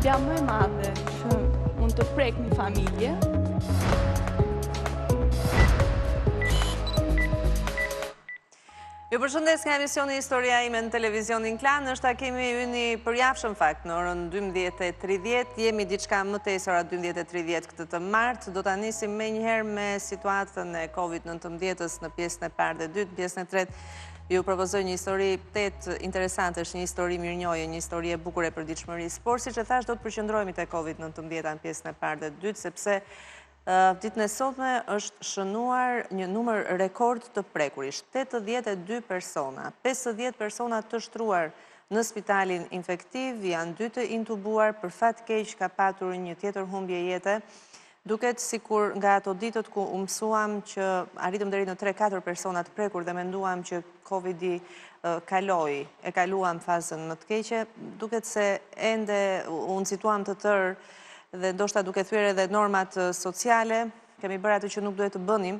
gjë më e madhe që mund të prek një familje. Ju përshëndes nga emisioni Historia ime në televizionin Klan, është takimi yni përjavshëm fakt në orën 12:30, jemi diçka më tesë ora 12:30 këtë të martë, do ta nisim menjëherë me situatën e Covid-19-s në pjesën e parë dhe dytë, pjesën e tretë. Ju propozoj një histori interesante, është një histori mirënjohje, një histori e bukur e përditshmërisë, por siç e thash do të përqendrohemi te Covid-19 në pjesën e parë dhe dytë, sepse ditën e sotme është shënuar një numër rekord të prekurisht, 82 persona, 50 persona të shtruar në spitalin infektiv, janë 2 të intubuar, për fat keq ka patur një tjetër humbje jete. Duket sikur nga ato ditët ku u mësuam që arritëm deri në 3-4 persona të prekur dhe menduam që Covidi kaloi, e kaluam fazën më të keqe, duket se ende unë situam të tërë dhe ndoshta duke thyer edhe normat sociale, kemi bërë atë që nuk duhet të bënim,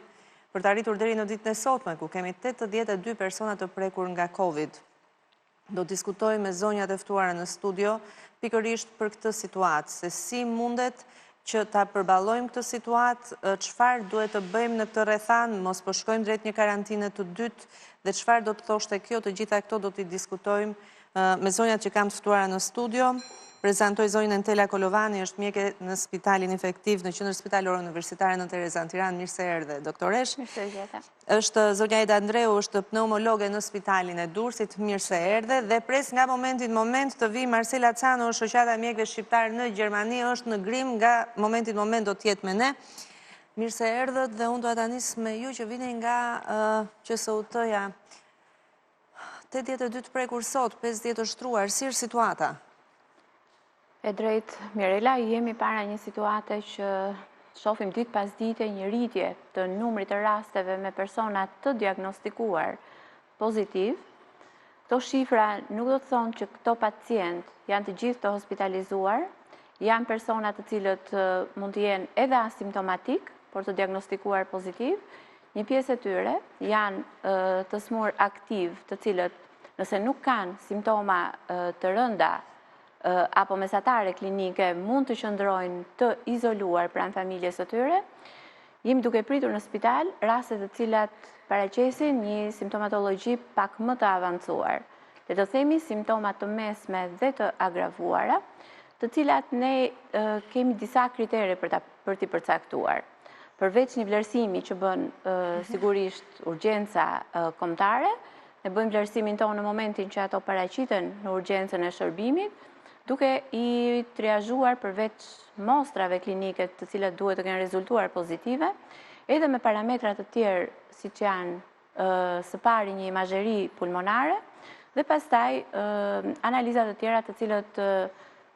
për të arritur deri në ditën e sotme, ku kemi 82 persona të prekur nga Covid. Do diskutoj me zonjat e ftuara në studio pikërisht për këtë situatë, se si mundet që ta përballojmë këtë situatë, çfarë duhet të bëjmë në këtë rrethan, mos po shkojmë drejt një karantine të dytë dhe çfarë do të thoshte kjo, të gjitha këto do t'i diskutojmë me zonjat që kam të ftuara në studio. Prezantoj zonjën Entela Kolovani, është mjeke në spitalin infektiv në qendër spitalore universitare në Terezan Tiranë. Mirë se erdhe, doktoresh. Mirë se gjeta. Është zonja Ida Andreu, është pneumologe në spitalin e Durrësit. Mirë se erdhe dhe pres nga momenti në moment të vi Marcela Cano, shoqata e mjekëve shqiptar në Gjermani, është në grim nga momenti në moment do të jetë me ne. Mirë se erdhët dhe unë do ta nis me ju që vini nga QSUT-ja. 82 të prekur sot, 50 të shtruar, si është situata? E drejt, Mirela, jemi para një situate që shohim ditë pas dite një rritje të numrit të rasteve me persona të diagnostikuar pozitiv. Këto shifra nuk do të thonë që këto pacient janë të gjithë të hospitalizuar, janë persona të cilët mund të jenë edhe asimptomatik, por të diagnostikuar pozitiv. Një pjesë e tyre janë të smur aktiv, të cilët nëse nuk kanë simptoma të rënda apo mesatare klinike mund të qëndrojnë të izoluar pranë familjes së tyre. Jemi duke pritur në spital raste të cilat paraqesin një simptomatologji pak më të avancuar. Le të themi simptoma të mesme dhe të agravoara, të cilat ne kemi disa kritere për t'i përcaktuar. Përveç një vlerësimi që bën sigurisht urgjenca kombëtare, ne bëjmë vlerësimin tonë në momentin që ato paraqiten në urgjencën e shërbimit, duke i triazhuar përveç mostrave klinike të cilat duhet të kenë rezultuar pozitive, edhe me parametra të tjerë siç janë së pari një imazheri pulmonare dhe pastaj analizat të tjera të cilët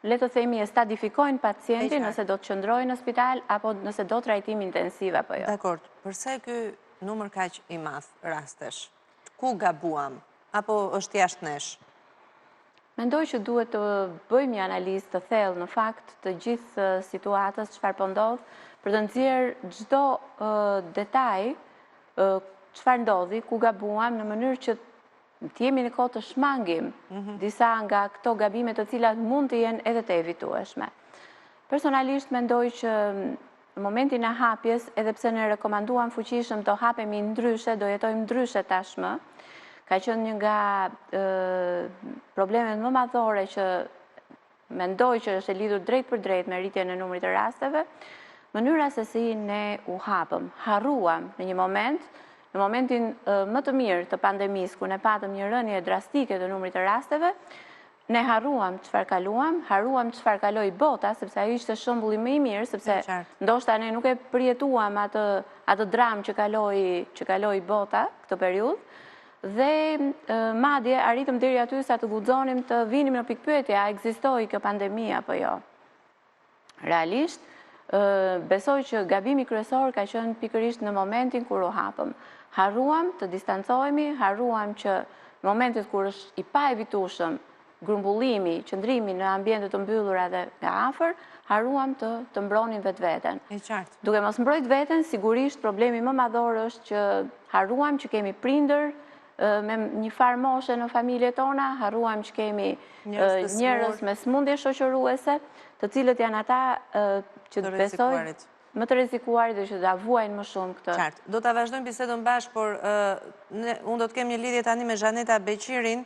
le të themi e stadifikojnë pacientin nëse do të qëndrojë në spital apo nëse do trajtim intensiv apo jo. Dakor. Përse ky numër kaq i madh rastesh? Ku gabuam apo është jashtë nesh? Mendoj që duhet të bëjmë një analizë të thellë në fakt të gjithë situatës, çfarë po ndodh, për të nxjerrë çdo detaj, çfarë ndodhi, ku gabuam, në mënyrë që të jemi në kohë të shmangim disa nga këto gabime të cilat mund të jenë edhe të evitueshme. Personalisht mendoj që në momentin e hapjes, edhe pse ne rekomanduam fuqishëm të hapemi ndryshe, do jetojmë ndryshe tashmë, ka qenë një nga problemet më madhore që mendoj që është e lidhur drejt për drejt me rritjen e numrit të rasteve, mënyra se si ne u hapëm. Harruam në një moment, në momentin më të mirë të pandemisë, ku ne patëm një rënje drastike të numrit të rasteve, ne harruam çfarë kaluam, harruam çfarë kaloi bota, sepse ai ishte shembulli më i mirë, sepse ndoshta ne nuk e përjetuam atë dramë që kaloi bota këtë periudhë. Dhe madje arritëm deri aty sa të guxonim të vinim në pikpyetje, a ekzistoi kjo pandemi apo jo. Realisht, besoj që gabimi kryesor ka qenë pikërisht në momentin kur u hapëm. Harruam të distancohemi, harruam që në momentet kur është i pa evitueshëm grumbullimi, qëndrimi në ambiente të mbyllura dhe nga afër, harruam të mbronin vetveten. Duke mos mbrojt veten, sigurisht problemi më madhor është që harruam që kemi prindër me një farë moshe në familje tona, harruam që kemi njerëz me smundje shoqëruese, të cilët janë ata që besoj më të rrezikuarit dhe që da vuajnë më shumë këtë. Qartë. Do ta vazhdojmë bisedën bashkë, por unë do të kem një lidhje tani me Zhaneta Beqirin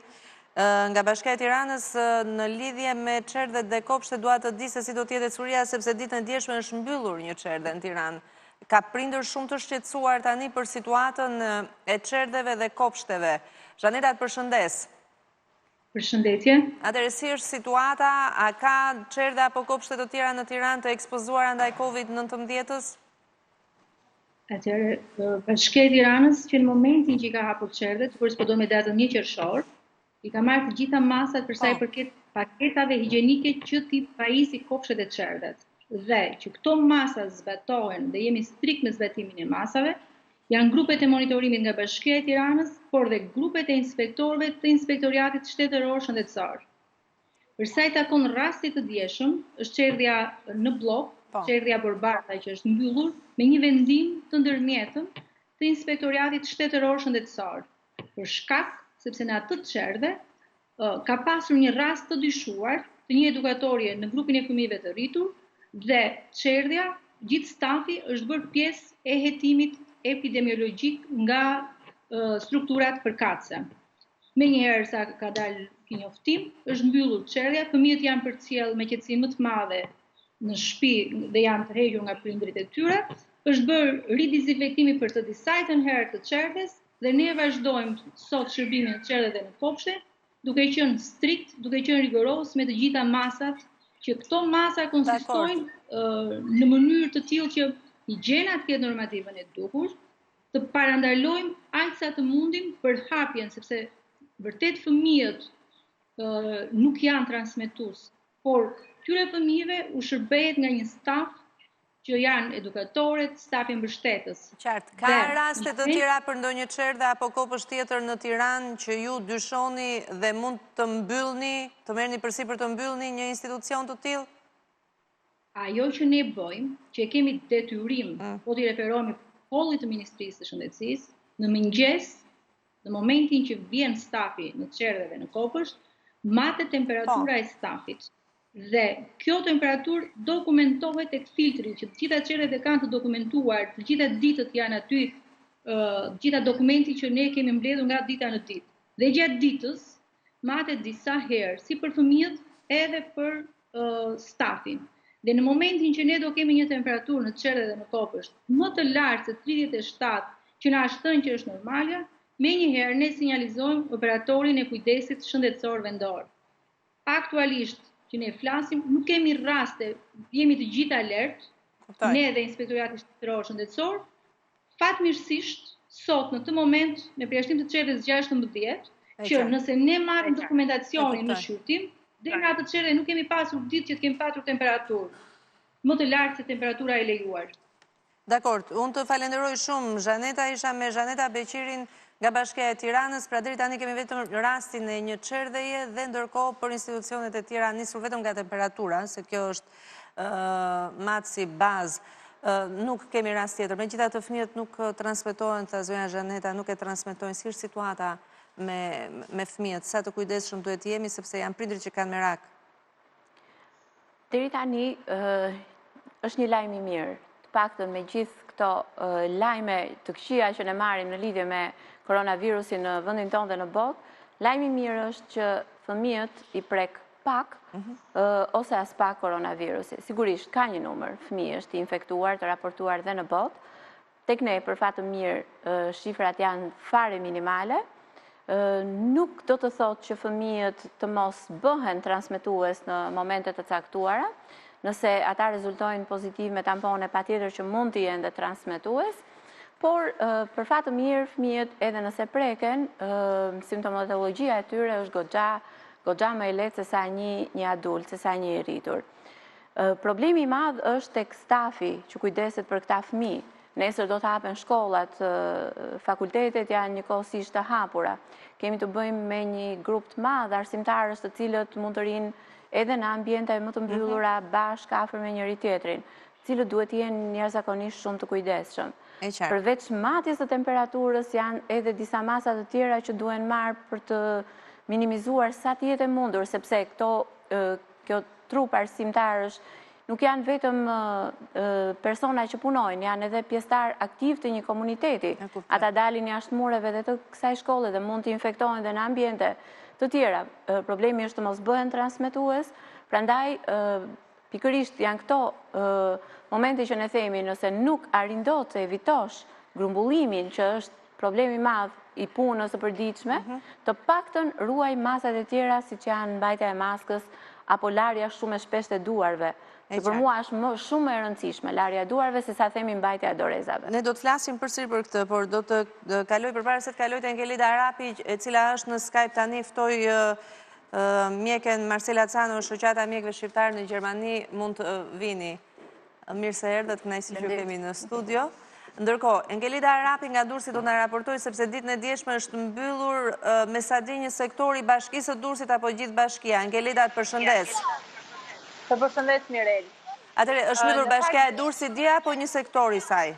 nga Bashkia e Tiranës në lidhje me çerdhet dhe kopshtet. Dua të di se si do të jetë ecuria, sepse ditën e ndjeshme është mbyllur një çerdhe në Tiranë. Ka prindër shumë të shqetësuar tani për situatën e çerdheve dhe kopshteve. Zhaneta, të përshëndes. Përshëndetje. Atëherë, si është situata? A ka çerdhe apo kopshte të tjera në Tiranë të ekspozuara ndaj COVID-19-s? Atëherë, Bashkia e Tiranës që në momentin që i ka hapur çerdhet, korrespondon me datën 1 qershor, i ka marrë të gjitha masat për sa i përket paketave higjienike që t'i pajisi kopshtet e çerdhet. Dhe që këto masa zbatohen dhe jemi strikt me zbatimin e masave, janë grupet e monitorimit nga Bashkia e Tiranës, por dhe grupet e inspektorëve të Inspektoriatit Shtetëror Shëndetësor. Për sa i takon rastit të djeshëm, është çerdhja në blok, çerdhja Borbata që është mbyllur me një vendim të ndërmjetëm të Inspektoriatit Shtetëror Shëndetësor. Për shkak sepse në atë çerdhe ka pasur një rast të dyshuar të një edukatorie në grupin e fëmijëve të rritur dhe çerdhja, gjithë stafi është bërë pjesë e hetimit epidemiologjik nga strukturat përkatëse. Menjëherë sa ka dalë ky njoftim, është mbyllur çerdhja, fëmijët janë përcjellë me qetësi më të madhe në shtëpi dhe janë tërhequr nga prindrit e tyre, është bërë ridezinfektimi për të disajtën herë të çerdhes dhe ne vazhdojmë sot shërbimin në çerdhe dhe në kopshte, duke qenë strikt, duke qenë rigoros me të gjitha masat, që këto masa konsistojnë në mënyrë të tillë që higjiena të ketë normativën e duhur, të parandalojmë aq sa të mundim për hapjen, sepse vërtet fëmijët nuk janë transmetues, por këtyre fëmijëve u shërbehet nga një staf që janë edukatorët, stafi mbështetës. Qartë. Ka raste të tjera për ndonjë çerdhe apo kopësht tjetër në Tiranë që ju dyshoni dhe mund të mbyllni, të merrni përsipër të mbyllni një institucion të tillë? Ajo që ne bëjmë, që kemi detyrim, po t'i referohemi pollit të Ministrisë së Shëndetësisë, në mëngjes, në momentin që vjen stafi në çerdhe dhe në kopësht, matet temperatura e stafit. Dhe kjo temperaturë dokumentohet tek filtri, që të gjitha çerdhet e kanë të dokumentuar, të gjitha ditët janë aty, të gjitha dokumenti që ne kemi mbledhur nga dita në ditë. Dhe gjatë ditës matet disa herë, si për fëmijët edhe për stafin. Dhe në momentin që ne do kemi një temperaturë në çerdhe dhe në kopësht më të lartë se 37, që na është thënë që është normalja, menjëherë ne sinjalizojmë operatorin e kujdesit shëndetësor vendor. Aktualisht që ne flasim, nuk kemi raste, jemi të gjithë alert, ne dhe Inspektoriati Shtetëror Shëndetësor, fatmirësisht, sot në të moment, me përjashtim të çerdhes 16, që nëse ne marrim dokumentacionin në shqyrtim, dhe në atë çerdhe nuk kemi pasur ditë që të kemi patur temperaturë më të lartë se temperatura e lejuar. Dakord, unë të falenderoj shumë. Zhaneta, isha me Zhaneta Beqirin nga Bashkia e Tiranës. Pra deri tani kemi vetëm rastin e një çerdheje dhe ndërkohë për institucionet e tjera nisur vetëm nga temperatura, se kjo është matësi bazë. Nuk kemi rast tjetër. Megjithatë fëmijët nuk transmetohen, tha zonja Zhaneta, nuk e transmetojnë. Si është situata me fëmijët? Sa të kujdesshëm duhet jemi sepse janë prindrit që kanë merak? Deri tani është një lajm i mirë. Të paktën me gjithë këto lajme të këqija që ne marrim në lidhje me koronavirusin në vendin tonë dhe në botë, lajmi i mirë është që fëmijët i prek pak ose as pak koronavirusi. Sigurisht ka një numër fëmijësh të infektuar, të raportuar dhe në botë. Tek ne, për fat të mirë, shifrat janë fare minimale. Nuk do të thotë që fëmijët të mos bëhen transmetues në momente të caktuara, nëse ata rezultojnë pozitiv me tampone, patjetër që mund të jenë dhe transmetues, por për fat të mirë fëmijët edhe nëse preken, simptomatologjia e tyre është goxha më e lehtë se sa një adult, se sa një i rritur. Problemi i madh është tek stafi që kujdeset për këta fëmijë. Nesër do të hapen shkollat, fakultetet janë njëkohësisht të hapura. Kemi të bëjmë me një grup të madh arsimtarësh të cilët mund të rinë edhe në ambiente më të mbyllura bashkë afër me njëri tjetrin, cilët duhet të jenë jashtëzakonisht shumë të kujdesshëm. Përveç matjes të temperaturës janë edhe disa masa të tjera që duhen marrë për të minimizuar sa të jetë e mundur, sepse kjo trup arsimtarësh nuk janë vetëm persona që punojnë, janë edhe pjesëtar aktiv të një komuniteti. Ata dalin jashtë mureve dhe të kësaj shkolle dhe mund të infektohen dhe në ambiente të tjera. Problemi është të mos bëhen transmetues, prandaj pikërisht janë këto momente që ne themi nëse nuk arindot të evitosh grumbullimin që është problemi madh i punës së përditshme, të paktën ruaj masat e tjera siç janë mbajtja e maskës apo larja shumë e shpeshtë e duarve. Që për mua është shumë e rëndësishme larja e duarve se sa themi mbajtja e dorezave. Ne do të flasim përsëri për këtë, por do të kaloj përpara se të kaloj te Engelida Arapi, e cila është në Skype tani, ftoj mjeken Marcela Cano, shoqata e mjekëve shqiptar në Gjermani, mund të vini. Mirë se erdhët, kënaqësi që kemi në studio. Ndërkohë, Engelida Arapi nga Durrësi do na raportojë sepse ditën e dieshme është mbyllur me sa di një sektor i bashkisë së Durrësit apo gjithë bashkia. Engelida, të përshëndes. Të përshëndes, Mirel. Atëherë, është mbyllur bashkia e Durrësit dia apo një sektor i saj?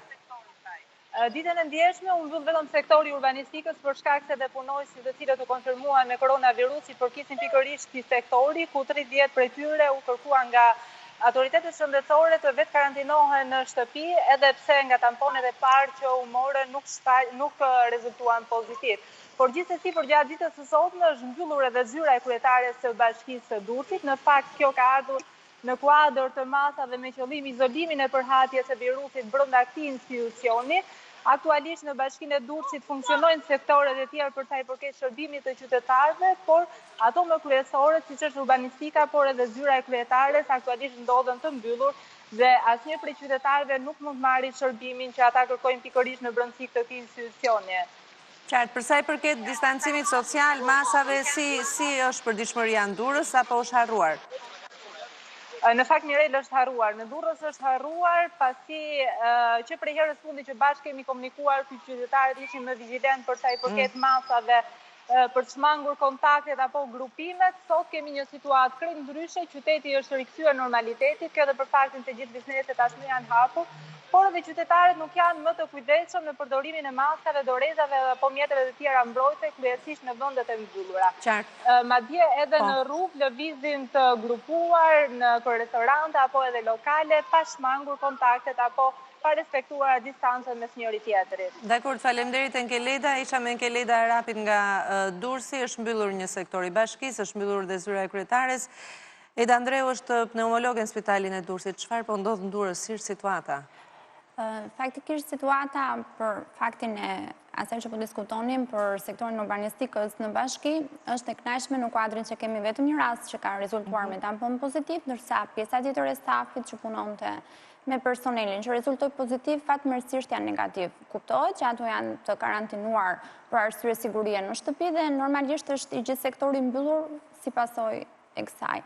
Ditën e ndjeshme u mbyll vetëm sektori urbanistikës për shkak se dhe punojësit të cilët u konfirmuan me koronavirusi përkisin pikërisht këtij sektori, ku 30 prej tyre u kërkuan nga autoritetet shëndetësore të vetë karantinohen në shtëpi, edhe pse nga tamponet e parë që u morën nuk rezultuan pozitiv. Por gjithsesi përgjatë ditës së sotme është mbyllur edhe zyra e kryetares së bashkisë së Durrësit. Në fakt kjo ka ardhur në kuadër të masave me qëllim izolimin e përhatjes së virusit brenda këtij institucioni. Aktualisht në bashkinë e Durrësit funksionojnë sektoret e tjera për sa i përket shërbimit të qytetarëve, por ato më kryesore, siç është urbanistika, por edhe zyra e kryetares aktualisht ndodhen të mbyllur dhe asnjë prej qytetarëve nuk mund të marrë shërbimin që ata kërkojnë pikërisht në brendësi të këtij institucioni. Qartë, për sa i përket distancimit social, masave, si është përditshmëria në Durrës apo është harruar? Në fakt Mirel është harruar. Në Durrës është harruar pasi që prej herës fundi që bashkë kemi komunikuar që qytetarët ishin më vigjilent për sa i përket masave për të shmangur kontaktet apo grupimet, sot kemi një situatë krejt ndryshe, qyteti është rikthyer normalitetit, kjo edhe për faktin se gjithë bizneset tashmë janë hapur, por edhe qytetarët nuk janë më të kujdesshëm në përdorimin e maskave, dorezave apo mjeteve të tjera mbrojtëse, kryesisht në vendet e mbyllura. Madje edhe në rrugë lëvizin të grupuar në restorante apo edhe lokale, pa shmangur kontaktet apo pa respektuar distancën mes njëri tjetrit. Dakor, faleminderit Engelida. Isha me Engelida Arapit nga Durrësi, është mbyllur një sektor i bashkisë, është mbyllur dhe zyra e kryetares. Eda Andreu është pneumolog në spitalin e Durrësit. Çfarë po ndodh në Durrës, si është situata? Faktikisht situata për faktin e asaj që po diskutonim për sektorin urbanistikës në bashki është e kënaqshme në kuadrin që kemi vetëm një rast që ka rezultuar me tampon pozitiv, ndërsa pjesa tjetër e stafit që punonte me personelin që rezultoi pozitiv fatmirësisht janë negativ. Kuptohet që ato janë të karantinuar për arsye sigurie në shtëpi dhe normalisht është i gjithë sektori mbyllur si pasojë e kësaj.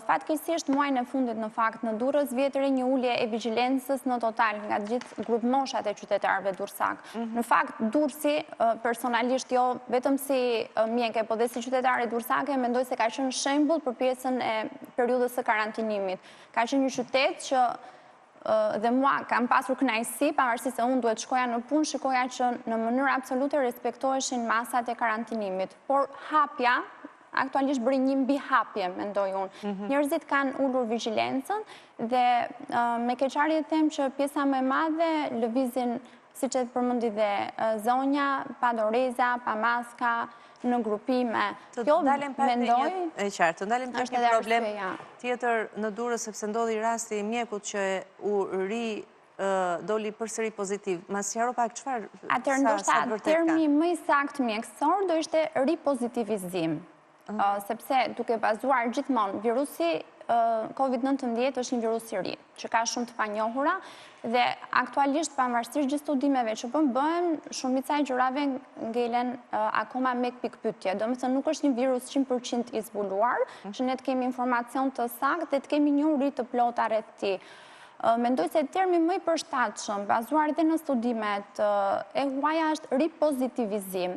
Fatkeqësisht muajin e fundit në fakt në Durrës vjet re një ulje e vigjilencës në total nga gjithë grup moshat e qytetarëve durrësak. Në fakt Durrësi personalisht jo vetëm si mjeke, por dhe si qytetare durrësake mendoj se ka qenë shembull për pjesën e periudhës së karantinimit. Ka qenë një qytet që dhe mua kam pasur kënaqësi, pavarësisht se unë duhet shkoja në punë, shikoja që në mënyrë absolute respektoheshin masat e karantinimit. Por hapja aktualisht bëri një mbihapje, mendoj unë. Njerëzit kanë ulur vigjilencën dhe me keqardhje them që pjesa më e madhe lëvizin, siç e përmendi dhe zonja, pa doreza, pa maska, në grupime. Jo, mendoj, e qartë, të ndalim pak një problem tjetër në Durrës, sepse ndodhi rasti i mjekut që u doli përsëri pozitiv. Ma sqaro pak çfarë? Atëherë ndoshta termi më i saktë mjekësor do ishte ripozitivizim. Sepse duke bazuar gjithmonë virusi COVID-19 është një virus i ri, që ka shumë të panjohura dhe aktualisht pavarësisht gjithë studimeve që bëhen, shumica e gjërave ngelen akoma me pikpyetje. Domethënë nuk është një virus 100% i zbuluar, që ne të kemi informacion të saktë dhe të kemi njohuri të plotë rreth tij. Mendoj se termi më i përshtatshëm, bazuar edhe në studimet e huaja, është ripozitivizim.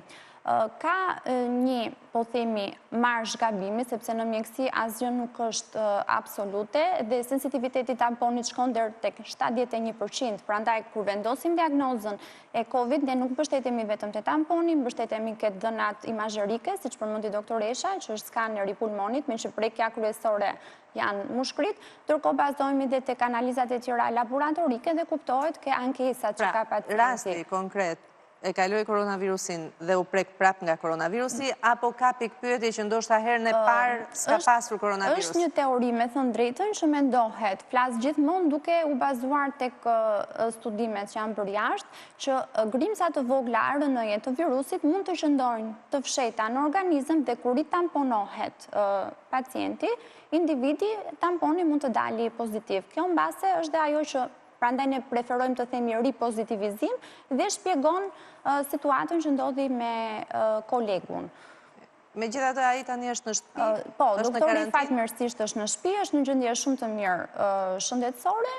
Ka një, po themi, marrë zgabimi, sepse në mjekësi asgjë nuk është absolute dhe sensitiviteti tamponit shkon deri tek 71%. Prandaj kur vendosim diagnozën e COVID, ne nuk mbështetemi vetëm te tamponi, mbështetemi ke dhënat imazherike, siç përmendi doktoresha, që është skaneri pulmonit, me që prekja kryesore janë mushkrit, ndërkohë bazohemi dhe tek analizat e tjera laboratorike dhe kuptohet ke ankesat që ka pacienti. Rasti konkret e kaloi koronavirusin dhe u prek prap nga koronavirusi, apo ka pikpyetje që ndoshta herën e parë s'ka pasur koronavirus? Është një teori, me thënë drejtën, që mendohet, flas gjithmonë duke u bazuar tek studimet që janë bërë jashtë, që grimca të vogla RNA të virusit mund të qëndrojnë të fshehta në organizëm dhe kur i tamponohet pacienti, individi tamponi mund të dali pozitiv. Kjo mbase është dhe ajo që prandaj ne preferojmë të themi ripozitivizim dhe shpjegon situatën që ndodhi me kolegun. Megjithatë ai tani është në shtëpi? Po, doktori fatmirësisht është në shtëpi, është në gjendje shumë të mirë shëndetësore,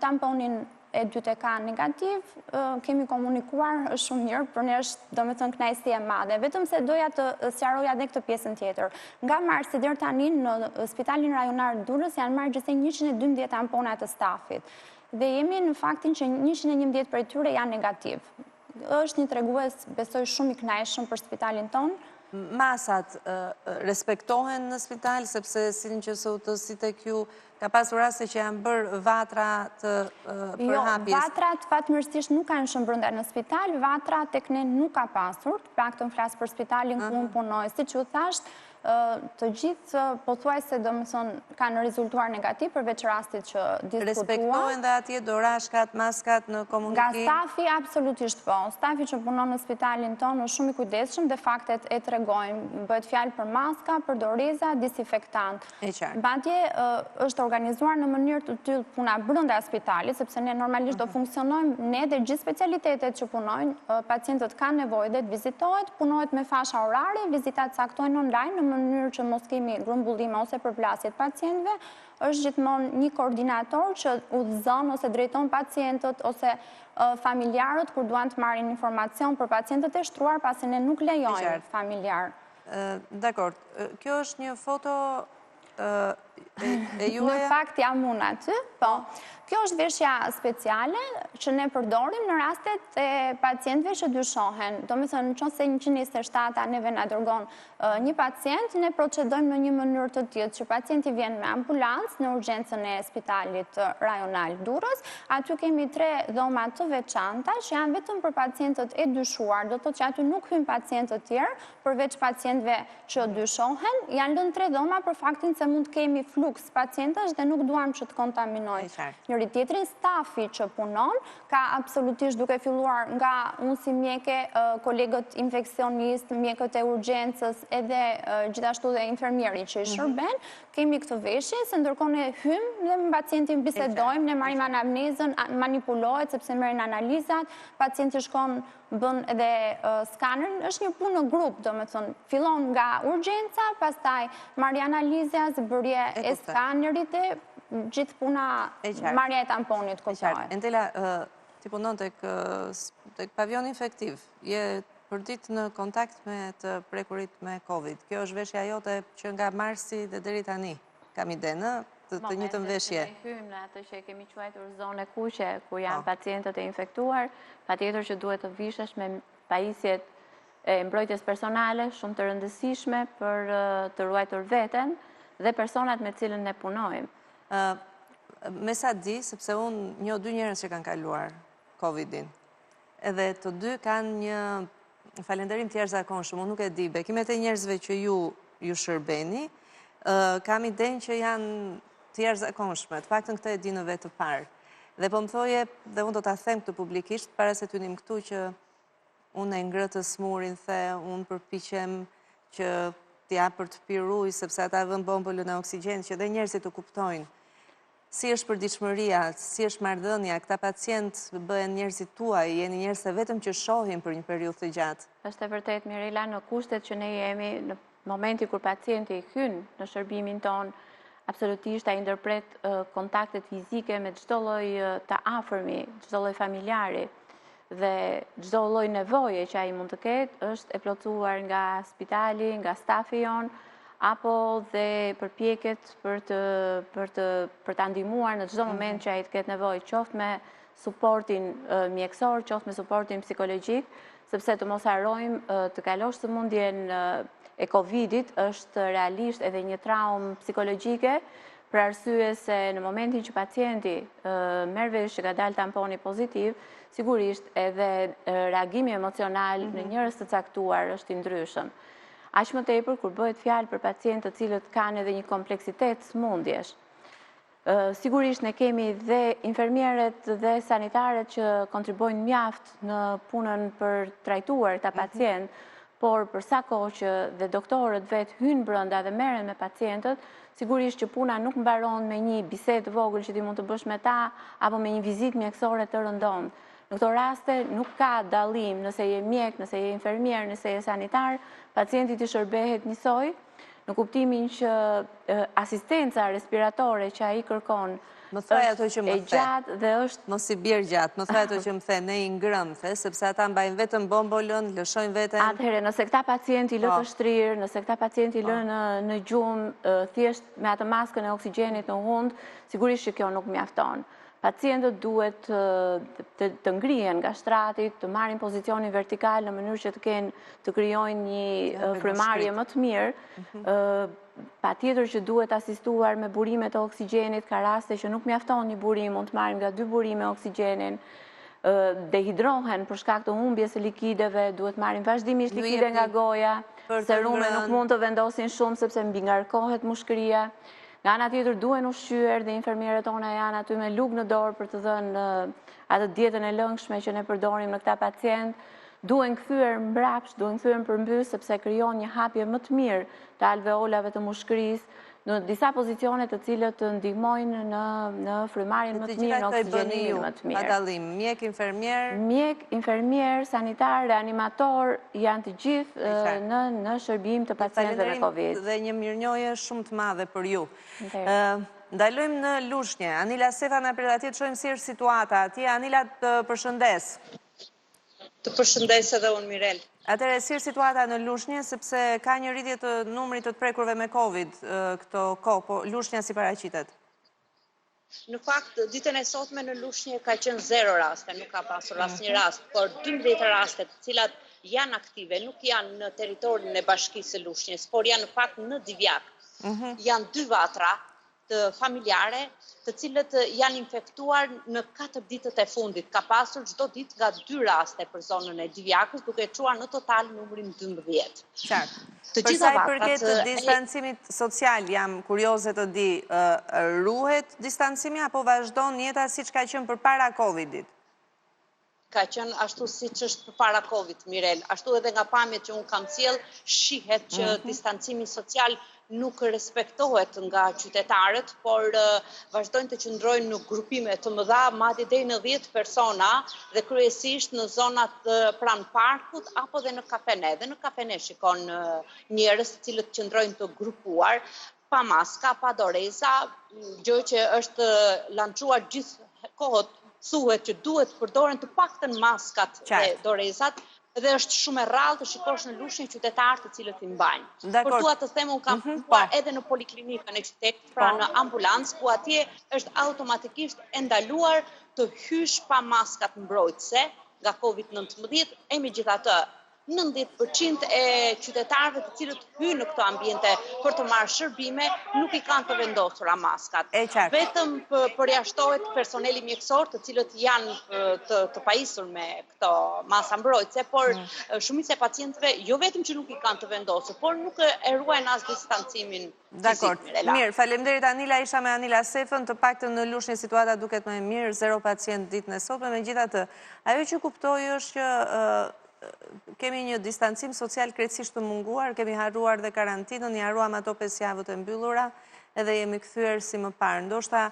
tamponin e dytë e ka negativ, kemi komunikuar, është shumë mirë, për ne është domethënë kënaqësi e madhe. Vetëm se doja të sqaroja edhe këtë pjesën tjetër. Nga marsi deri tani në Spitalin Rajonar Durrës janë marrë gjithsej 112 tampona të stafit. Dhe jemi në faktin që 111 prej tyre janë negativ. Është një tregues, besoj, shumë i kënaqshëm për spitalin tonë. Masat respektohen në spital, sepse si që sotësit e kjo ka pasur raste që janë bërë vatra të përhapjes? Jo, vatrat fatmirësisht nuk kanë shënë brenda në spital, vatra tek ne nuk ka pasur, të paktën flas për spitalin ku unë punoj. Siç u thash, të gjithë pothuajse domethënë kanë rezultuar negativ përveç rastit që diskutuam. Respektohen dhe atje dorashkat, maskat në komunikim? Nga stafi absolutisht po. Stafi që punon në spitalin tonë është shumë i kujdesshëm dhe faktet e tregojnë. Bëhet fjalë për maska, për doreza, disinfektant. Madje është organizuar në mënyrë të tillë puna brenda spitalit, sepse ne normalisht do funksionojmë ne dhe gjithë specialitetet që punojnë, pacientët kanë nevojë dhe të vizitohet, punohet me fasha orare, vizitat caktohen online në mënyrë që mos kemi grumbullime ose përplasjet pacientëve, është gjithmonë një koordinator që udhëzon ose drejton pacientët ose familjarët kur duan të marrin informacion për pacientët e shtruar, pasi ne nuk lejojmë familjar. Dakor, kjo është një foto e juaja? Në fakt jam unë aty, po. Kjo është veshja speciale që ne përdorim në rastet e pacientëve që dyshohen. Domethënë, nëse 127 neve na dërgon një pacient, ne procedojmë në një mënyrë të tillë që pacienti vjen me ambulancë në urgjencën e Spitalit Rajonal Durrës. Aty kemi 3 dhoma të veçanta që janë vetëm për pacientët e dyshuar. Do të thotë që aty nuk hyn pacientë të tjerë, përveç pacientëve që dyshohen. Janë lënë 3 dhoma për faktin se mund të kemi fluks pacientësh dhe nuk duam që të kontaminojë njëri tjetrin. Stafi që punon ka absolutisht, duke filluar nga unë si mjeke, kolegët infeksionist, mjekët e urgjencës, edhe gjithashtu dhe infermieri që i shërben, kemi këtë veshje, se ndërkohë ne hymë dhe me pacientin bisedojmë, ne marrim anamnezën, manipulohet sepse merrin analizat, pacienti shkon bën edhe skanerin, është një punë në grup, domethënë, fillon nga urgjenca, pastaj marrja analiza, zbërje e skanerit dhe gjithë puna marrja e tamponit kuptohet. Entela, ti punon tek pavion infektiv, je përdit në kontakt me të prekurit me COVID. Kjo është veshja jote që nga marsi dhe deri tani kam idenë të njëjtën veshje. Ne hymë në atë që kemi quajtur zone kuqe, ku janë pacientët e infektuar, patjetër që duhet të vishesh me pajisjet e mbrojtjes personale, shumë të rëndësishme për të ruajtur veten dhe personat me cilën ne punojmë. Me sa di, sepse unë njoh 2 njerëz që kanë kaluar COVID-in, edhe të dy kanë një falënderim të jashtëzakonshëm, unë nuk e di, bekimet e njerëzve që ju shërbeni, kam idenë që janë të jashtëzakonshme, të paktën këtë e di në vetë të parë. Dhe po më thoje, dhe unë do ta them këtë publikisht, para se t'ynim këtu që unë e ngrëtës smurin, unë përpiqem që t'ja për të pirë ujë, sepse ata vën bombullën e oksigjenit, që dhe njerëzit të kuptojnë. Si është përditshmëria, si është marrëdhënia, këta pacientë bëhen njerëzit tuaj, jeni njerëz se vetëm që shohin për një periudhë të gjatë. Është e vërtet, Mirela, në kushtet që ne jemi në momenti kur pacienti hyn në shërbimin ton, absolutisht ai ndërpret kontaktet fizike me çdo lloj të afërmi, çdo lloj familjari. dhe çdo lloj nevoje që ai mund të ketë është e plotësuar nga spitali, nga stafi jon, apo dhe përpjeket për ta ndihmuar në çdo moment që ai të ketë nevojë, qoftë me suportin mjekësor, qoftë me suportin psikologjik, sepse të mos harrojmë të kalosh sëmundjen e Covidit është realisht edhe një traumë psikologjike, për arsye se në momentin që pacienti merr vesh që ka dalë tamponi pozitiv, sigurisht edhe reagimi emocional në njerëz të caktuar është i ndryshëm. Aq më tepër kur bëhet fjalë për pacientë të cilët kanë edhe një kompleksitet sëmundjesh. Sigurisht ne kemi dhe infermierët dhe sanitarët që kontribuojnë mjaft në punën për trajtuar këta pacientë, por për sa kohë që dhe doktorët vetë hynë brenda dhe merren me pacientët, sigurisht që puna nuk mbaron me një bisedë vogël që ti mund të bësh me ta apo me një vizitë mjekësore të rëndomt. Në këto raste nuk ka dallim nëse je mjek, nëse je infermier, nëse je sanitar, pacienti të shërbehet njësoj, në kuptimin që asistenca respiratore që ai kërkon është e gjatë dhe është... Mos i bjerë gjatë, më thuaj ato që më the, ne i ngrëmë, sepse ata mbajnë vetëm bombolën, lëshojnë vetëm... Atëherë, nëse këta pacienti lë të shtrirë, nëse këta pacienti lë në gjumë, thjesht me atë maskën e oksigjenit në hund, sigurisht që kjo nuk mjafton. Pacientët duhet të ngrihen nga shtratit, të marrin pozicionin vertikal në mënyrë që të krijojnë një frymarrje më të mirë. Patjetër që duhet asistuar me burime të oksigjenit, ka raste që nuk mjafton një burim, mund të marrim nga 2 burime oksigjenin. Dehidrohen për shkak të humbjes së likideve, duhet marrin vazhdimisht likide nga goja, serume nuk mund të vendosin shumë sepse mbi ngarkohet mushkëria. Nga ana tjetër duhen ushqyer dhe infermierët tona janë aty me lugë në dorë për të dhënë atë dietën e lëngshme që ne përdorim në këta pacient. Duhen kthyer mbrapsht, duhen kthyer përmbys sepse krijon një hapje më të mirë të alveolave të mushkërisë në disa pozicione të cilët të ndihmojnë në frymarrjen më të mirë, në oksigjenimin më të mirë. Dallim, mjek, infermier? Mjek, infermier, sanitar, reanimator janë të gjithë në shërbim të pacientëve me Covid. Dhe një mirënjohje shumë të madhe për ju. Ndalojmë në Lushnjë. Anila Sefa na pret atje të shohim si është situata atje. Anila, të përshëndes. Të përshëndes edhe unë, Mirel. Atëherë, si është situata në Lushnjë, sepse ka një rritje të numrit të prekurve me Covid këto kohë, po Lushnja si paraqitet? Në fakt, ditën e sotme në Lushnjë ka qenë 0 raste, nuk ka pasur asnjë rast, por 12 raste të cilat janë aktive, nuk janë në territorin e bashkisë së Lushnjës, por janë në fakt në Divjak. Janë 2 vatra të familjare, të cilët janë infektuar në 4 ditët e fundit. Ka pasur çdo ditë nga 2 raste për zonën e Divjakës, duke çuar në total numrin 12. Qartë. Për sa i përket distancimit social, jam kurioze të di, ruhet distancimi apo vazhdon jeta siç ka qenë përpara Covidit? Ka qenë ashtu siç është përpara Covid, Mirel. Ashtu edhe nga pamjet që unë kam sjell, shihet që distancimi social nuk respektohet nga qytetarët, por vazhdojnë të qëndrojnë në grupime të mëdha, madje deri në 10 persona dhe kryesisht në zonat pranë parkut apo dhe në kafene. Dhe në kafene shikon njerëz të cilët qëndrojnë të grupuar, pa maska, pa doreza, gjë që është lançuar gjithë kohët, thuhet që duhet përdoren të paktën maskat dhe dorezat. Dhe është shumë e rrallë të shikosh në Lushnjë qytetarë të cilët i mbajnë. Por dua të them, unë kam punuar edhe në poliklinikën e qytetit, pra në ambulancë, ku atje është automatikisht e ndaluar të hysh pa maskat mbrojtëse nga Covid-19, e megjithatë 90% e qytetarëve të cilët hynë në këto ambiente për të marrë shërbime nuk i kanë të vendosura maskat. Vetëm përjashtohet personeli mjekësor, të cilët janë të pajisur me këto masa mbrojtëse, por shumica e pacientëve jo vetëm që nuk i kanë të vendosur, por nuk e ruajnë as distancimin fizik. Mirë, faleminderit Anila, isha me Anila Sefën, të paktën në Lushnjë situata duket më e mirë, 0 pacient ditën e sotme, megjithatë, ajo që kuptoj është që kemi një distancim social krejtësisht të munguar, kemi harruar dhe karantinën, i harruam ato 5 javët e mbyllura, edhe jemi kthyer si më parë. Ndoshta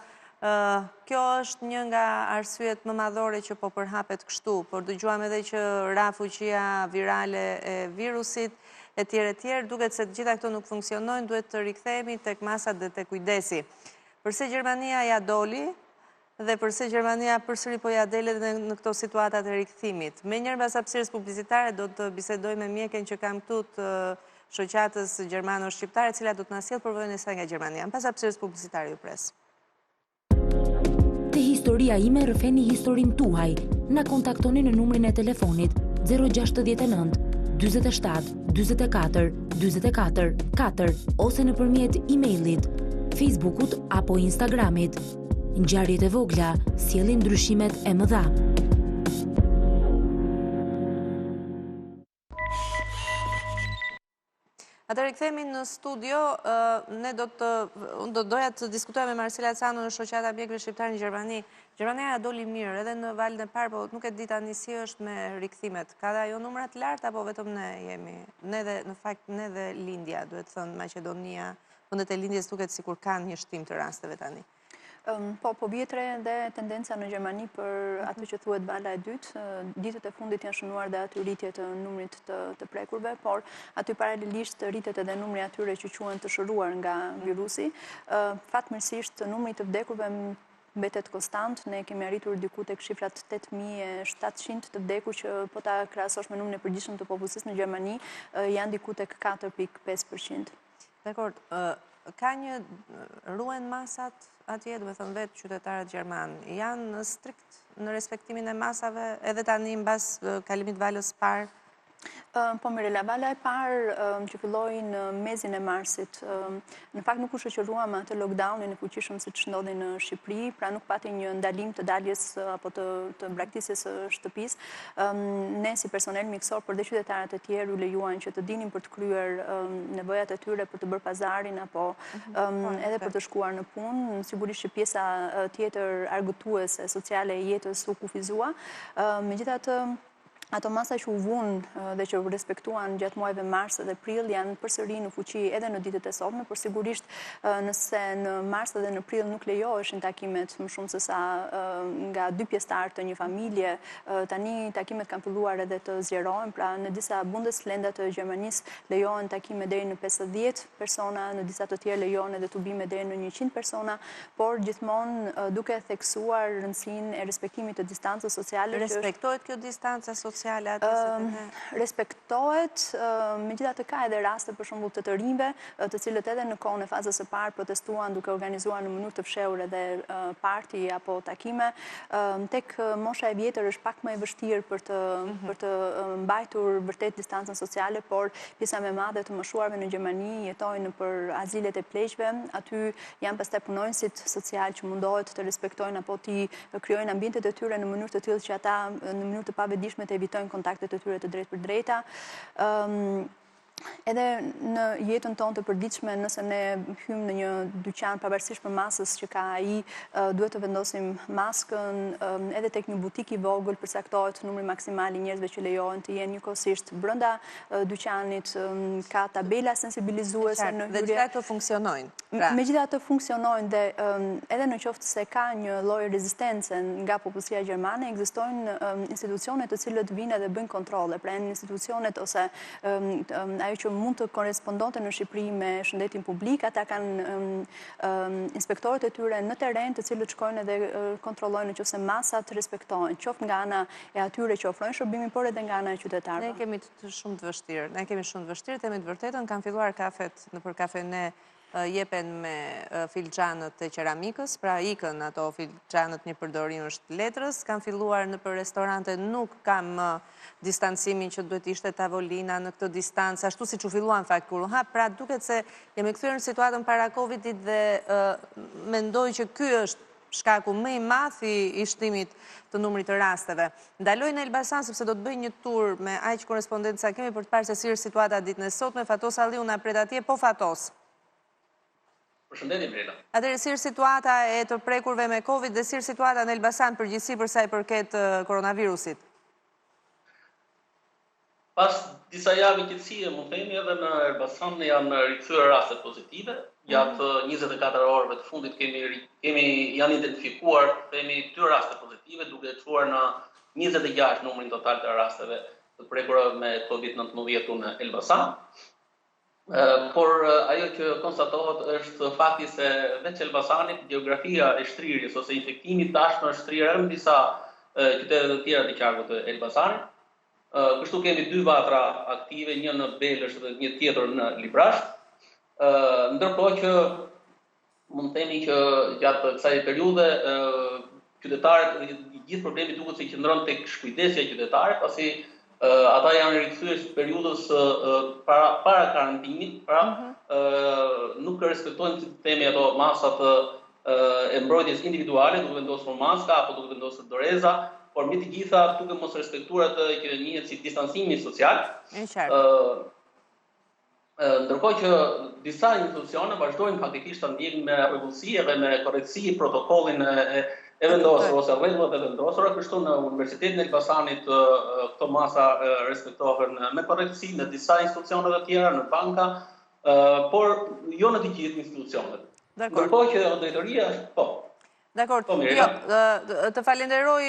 kjo është një nga arsyet më madhore që po përhapet kështu, por dëgjuam edhe që ra fuqia virale e virusit, etj, duket se të gjitha këto nuk funksionojnë, duhet të rikthehemi tek masat dhe tek kujdesi. Përse Gjermania ja doli, Dhe përse Gjermania përsëri po ja delet në këto situatat e rikthimit. Me njërë mbas hapësirës publicitare do të bisedoj me mjeken që kam këtu të shoqatës gjermano-shqiptare, cila do të na sjellë përvojën e saj nga Gjermania. Mbas hapësirës publicitare ju pres. Te historia ime rrëfeni historin tuaj. Na kontaktoni në numrin e telefonit 069 47 44 44 4 ose nëpërmjet emailit, Facebookut apo Instagramit. Ngjarjet e vogla sjellin ndryshimet e mëdha. Atëherë kthehemi në studio, unë do doja të diskutoja me Marcela Cano në shoqata mjekëve shqiptarë në Gjermani. Gjermania doli mirë edhe në valën e parë, po nuk e di tani si është me rikthimet. Ka dhe ajo numra të lartë apo vetëm ne jemi? Ne dhe në fakt ne dhe lindja, duhet thënë Maqedonia, vendet e lindjes duket sikur kanë një shtim të rasteve tani. Po vjetre dhe tendenca në Gjermani për atë që thuhet vala e dytë. Ditët e fundit janë shënuar dhe aty rritje të numrit të prekurve, por aty paralelisht rritet edhe numri atyre që quhen të shëruar nga virusi. Fatmirësisht numri të vdekurve mbetet konstant. Ne kemi arritur diku tek shifrat 8700 të vdekur që po ta krahasosh me numrin e përgjithshëm të popullsisë në Gjermani, janë diku tek 4.5%. Dakor, ka një ruhen masat atje, do të thënë vetë qytetarët gjerman, janë strikt në respektimin e masave edhe tani mbas kalimit valës parë? Po Mirela, vala e parë që filloi në mezin e marsit, në fakt nuk u shoqëruam atë lockdownin e fuqishëm siç ndodhi në Shqipëri, pra nuk pati një ndalim të daljes apo të braktisjes së shtëpisë. Ne si personel mjekësor, por dhe qytetarët e tjerë u lejuan që të dinin për të kryer nevojat e tyre, për të bërë pazarin apo edhe për të shkuar në punë. Sigurisht që pjesa tjetër argëtuese sociale e jetës u kufizua. Megjithatë, ato masa që u vunë dhe që u respektuan gjatë muajve mars dhe prill janë përsëri në fuqi edhe në ditët e sotme, por sigurisht nëse në mars dhe në prill nuk lejoheshin takimet më shumë se sa nga 2 pjesëtarë të një familje, tani takimet kanë filluar edhe të zgjerohen, pra në disa Bundeslände të Gjermanisë lejohen takime deri në 50 persona, në disa të tjerë lejohen edhe tubime deri në 100 persona, por gjithmonë duke theksuar rëndësinë e respektimit të distancës sociale. Respektohet kjo distanca sociale? Respektohet, megjithatë ka edhe raste për shembull të rinjve, të cilët edhe në kohën e fazës së parë protestuan duke organizuar në mënyrë të fshehur edhe parti apo takime. Tek mosha e vjetër është pak më e vështirë për të mbajtur vërtet distancën sociale, por pjesa më e madhe të moshuarve në Gjermani jetojnë nëpër azilet e pleqve. Aty janë pastaj punonësit social që mundohet të respektojnë apo të krijojnë ambientet e tyre në mënyrë të tillë që ata në mënyrë të pavëdijshme të evitojnë kontaktet e tyre të drejtë për drejta. Edhe në jetën tonë të përditshme, nëse ne hymë në një dyqan pavarësisht për masës që ka ai, duhet të vendosim maskën, edhe tek një butik i vogël përcaktohet numri maksimal i njerëzve që lejohen të jenë njëkohësisht brenda dyqanit, ka tabela sensibilizuese në hyrje. Dhe gjitha të funksionojnë. Megjithatë funksionojnë dhe edhe në qoftë se ka një lloj rezistence nga popullsia gjermane, ekzistojnë institucione të cilët vinë dhe bëjnë kontrolle, pra institucionet ose ajo që mund të korespondonte në Shqipëri me shëndetin publik, ata kanë inspektorët e tyre në terren të cilët shkojnë dhe kontrollojnë nëse masat respektohen, qoftë nga ana e atyre që ofrojnë shërbimin, por edhe nga ana e qytetarëve. Ne kemi shumë të vështirë, themi të vërtetën, kanë filluar kafet nëpër kafene jepen me filxhanët e qeramikës, pra ikën ato filxhanët një përdorim është letrës, kanë filluar në për restorante, nuk kam distancimin që duhet ishte tavolina në këtë distancë, ashtu si që filluan fakt kur pra duket se jemi kthyer në situatën para Covidit dhe mendoj që ky është shkaku më i madh i shtimit të numrit të rasteve. Ndaloj në Elbasan sepse do të bëj një tur me aq korrespondenca kemi për të parë se si është situata ditën e sotme. Fatos Alliu na pret atje, po Fatos. Përshëndetje Mirela. Atëherë si është situata e të prekurve me Covid dhe si është situata në Elbasan përgjithësi për sa i përket koronavirusit? Pas disa javë qetësie, më themi, edhe në Elbasan janë rikthyer raste pozitive. Gjatë 24 orëve të fundit janë identifikuar, themi, 2 raste pozitive, duke çuar në 26 numrin total të rasteve të prekurve me COVID-19 në Elbasan. Por ajo që konstatohet është fakti se veç Elbasanit, geografia e shtrirjes ose infektimit tashmë është shtrirë në disa qytete të tjera të qarkut të Elbasanit. Kështu kemi dy vatra aktive, një në Belësh dhe një tjetër në Librasht. Ndërkohë që mund të themi që gjatë kësaj periudhe qytetarët, gjithë problemi duket se qëndron tek shkujdesja e qytetarëve, pasi ata janë rikthyer periudhës para karantinit, nuk respektojnë themi ato masat e mbrojtjes individuale, duke vendosur maska apo duke vendosur doreza, por mbi të gjitha duke mos respektuar atë që njihet si distancimi social. Ndërkohë që disa institucione vazhdojnë faktikisht ta ndjekin me rregullsi dhe me korrektësi protokollin e vendosur ose rregullat e vendosura, kështu në Universitetin e Elbasanit këto masa respektohen me korrektësi në disa institucione të tjera, në banka, por jo në të gjithë institucionet. Ndërkohë që drejtoria është Dakor, të falenderoj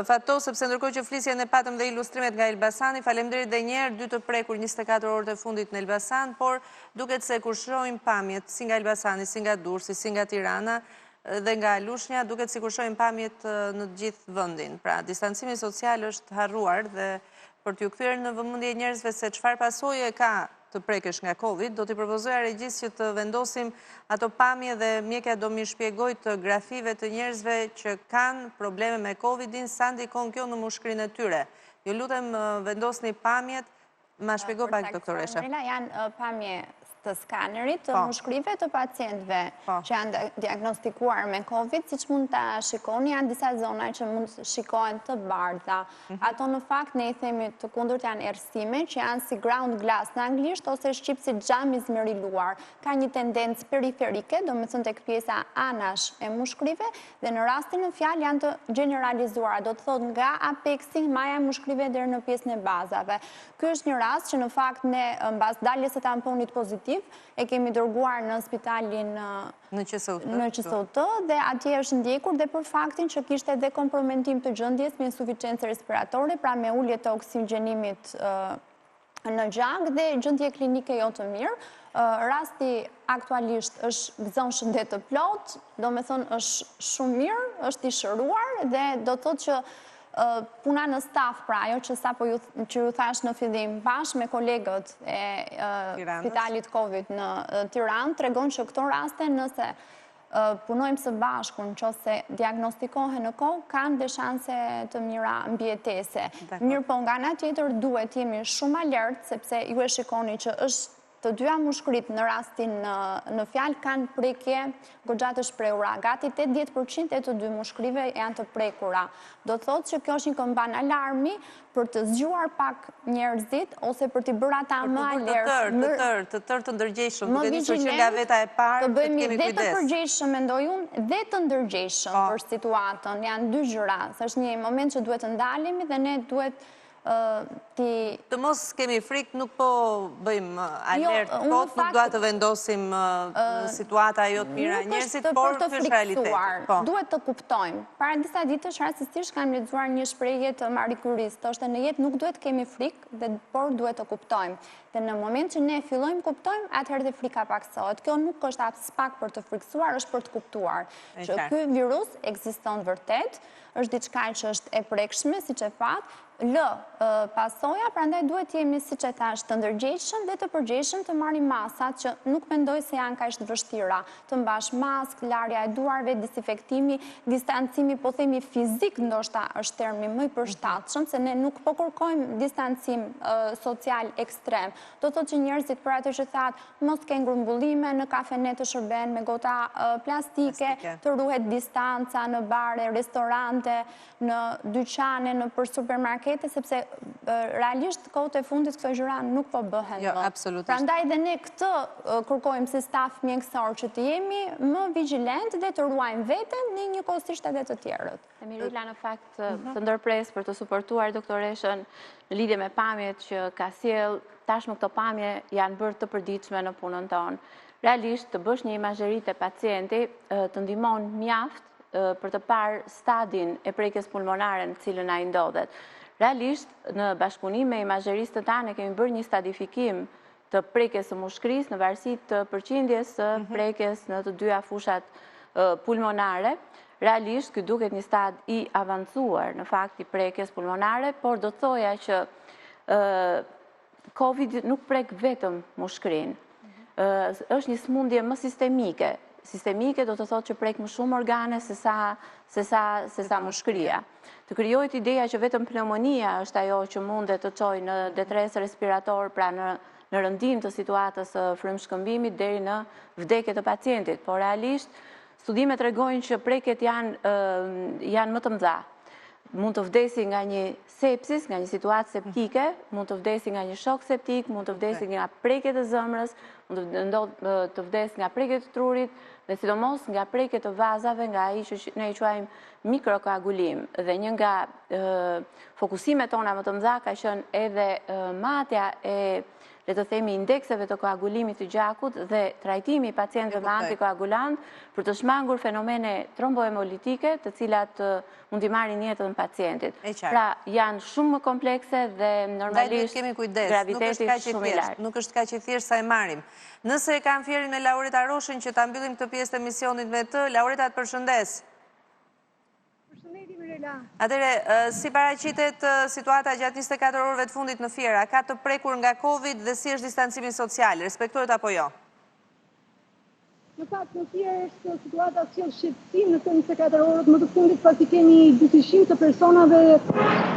Fato, sepse ndërkohë që flisjen e patëm dhe ilustrimet nga Elbasani, falenderit dhe njerë, 2 të prekur 24 orët e fundit në Elbasan, por duket se kur shohim pamjet, si nga Elbasani, si nga Durrësi, si nga Tirana, dhe nga Lushnja, duket si kur shohim pamjet në gjithë vendin. Pra, distancimi social është harruar dhe për t'ju kthyer në vëmendje njerëzve se çfarë pasojë ka të prekesh nga Covid, do t'i propozoja regjisë që të vendosim ato pamje dhe mjekja do mi shpjegoj të grafive të njerëzve që kanë probleme me Covidin, sa ndikon kjo në mushkërinë e tyre. Ju lutem vendosni pamjet, ma shpjego pak doktoresha. Janë pamje të skanerit të mushkërive të pacientëve që janë diagnostikuar me Covid, siç mund ta shikoni, janë disa zona që mund shikohen të bardha. Ato në fakt ne I themi të kundërt janë erësime që janë si ground glass në anglisht ose shqip si xham I zmeriluar. Ka një tendencë periferike, domethënë tek pjesa anash e mushkërive dhe në rastin në fjalë janë të gjeneralizuara, do të thotë nga apexi maja e mushkërive deri në pjesën e bazave. Ky është një rast që në fakt ne mbas daljes së tamponit pozitiv e kemi dërguar në spitalin në QSUT dhe atje është ndjekur dhe për faktin që kishte edhe kompromentim të gjendjes me insuficiencë respiratore, pra me ulje të oksigjenimit në gjak dhe gjendje klinike jo të mirë. Rasti aktualisht është gëzon shëndet të plot, do me thonë është shumë mirë, është I shëruar dhe do të thotë që puna në staf, pra ajo që sapo që ju thash në fillim, bashkë me kolegët e spitalit Covid në Tiranë, tregon që këto raste nëse punojmë së bashku nëse diagnostikohen në kohë, kanë dhe shanse të mira mbijetese. Mirë po nga ana tjetër duhet jemi shumë alert, sepse ju e shikoni që është të dyja mushkërit në rastin në fjalë kanë prekje goxha të shprehura. Gati 80% e të dy mushkërive janë të prekura. Do të thotë që kjo është një këmban alarmi për të zgjuar pak njerëzit ose për t'i bërë ata më alert. Të tërë të ndërgjegjshëm, duke nisur që nga veta e parë të kemi kujdes. Të bëjmë dhe të përgjegjshëm, mendoj unë, dhe të ndërgjegjshëm për situatën. Janë dy gjëra. Është një moment që duhet të ndalemi dhe ne duhet të mos kemi frikë, nuk po bëjmë alert, nuk duhet të vendosim situata jo të mira njerëzit, por kjo është realiteti. Duhet të kuptojmë. Para disa ditësh rastisht kam lexuar një shprehje të Marie Curie-s, thoshte në jetë nuk duhet kemi frikë, por duhet të kuptojmë. Dhe në moment që ne fillojmë kuptojmë, atëherë dhe frika paksohet. Kjo nuk është as pak për të frikësuar, është për të kuptuar që ky virus ekziston vërtet, është diçka që është e prekshme, siç e that, pasoja, prandaj duhet jemi, siç e thash, të ndërgjegjshëm dhe të përgjegjshëm të marrim masat që nuk mendoj se janë kaq të vështira. Të mbash maskë, larja e duarve, disinfektimi, distancimi, po themi fizik, ndoshta është termi më I përshtatshëm, se ne nuk po kërkojmë distancim social ekstrem. Do thotë që njerëzit për atë që thatë mos kenë grumbullime në kafene të shërben me gota plastike, të ruhet distanca në bare, restorante, në dyqane, në për supermarkete, sepse realisht kohët e fundit këto gjëra nuk po bëhen. Jo, absolutisht. Prandaj dhe ne këtë kërkojmë si staf mjekësor që të jemi më vigjilent dhe të ruajmë veten në njëkohësisht edhe të tjerët. Mirela në fakt të ndërpres për të suportuar doktoreshën në lidhje me pamjet që ka sjell, tashmë këto pamje janë bërë të përditshme në punën tonë. Realisht të bësh një imazheri të pacienti të ndihmon mjaft për të parë stadin e prekjes pulmonare në cilën ai ndodhet. Realisht, në bashkëpunim me imazheristë tanë kemi bërë një stadifikim të prekjes së mushkërisë në varësi të përqindjes së prekjes në të dyja fushat pulmonare. Realisht, ky duket një stad i avancuar në fakt i prekjes pulmonare, por do të thoja që Covid nuk prek vetëm mushkërinë. Është një smundje më sistemike. Sistemike do të thotë që prek më shumë organe se sa mushkëria. Të krijohet ideja që vetëm pneumonia është ajo që mundet të çojë në detres respirator, pra në rëndim të situatës së frymshkëmbimit deri në vdekje të pacientit, por realisht studimet tregojnë që prekjet janë më të mëdha. Mund të vdesi nga një sepsis, nga një situatë septike, mund të vdesi nga një shok septik, mund të vdesi nga prekjet e zëmrës, mund të vdes nga prekjet të trurit, dhe sidomos nga prekjet të vazave, nga ai që ne i quajmë mikrokoagulim. Dhe një nga fokusimet tona më të mëdha ka qenë edhe matja e, le të themi, indekseve të koagulimit të gjakut dhe trajtimi i pacientëve me antikoagulant për të shmangur fenomene tromboemolitike të cilat mund t'i marrin jetën e pacientit. Pra, janë shumë më komplekse dhe normalisht graviteti shumë i lartë. Nuk është kaq i thjeshtë sa e marrim. Nëse kam fjerin me Laureta Roshin që ta mbyllim këtë pjesë të emisionit me të, Laureta, të përshëndes. Atëre, si paraqitet situata gjatë 24 orëve të fundit në fiera? Ka të prekur nga Covid dhe si është distancimi social? Respektohet apo jo? Në fakt, në fiera është situata sjell shqetësim në këto 24 orët më të fundit, pasi kemi 200 të personave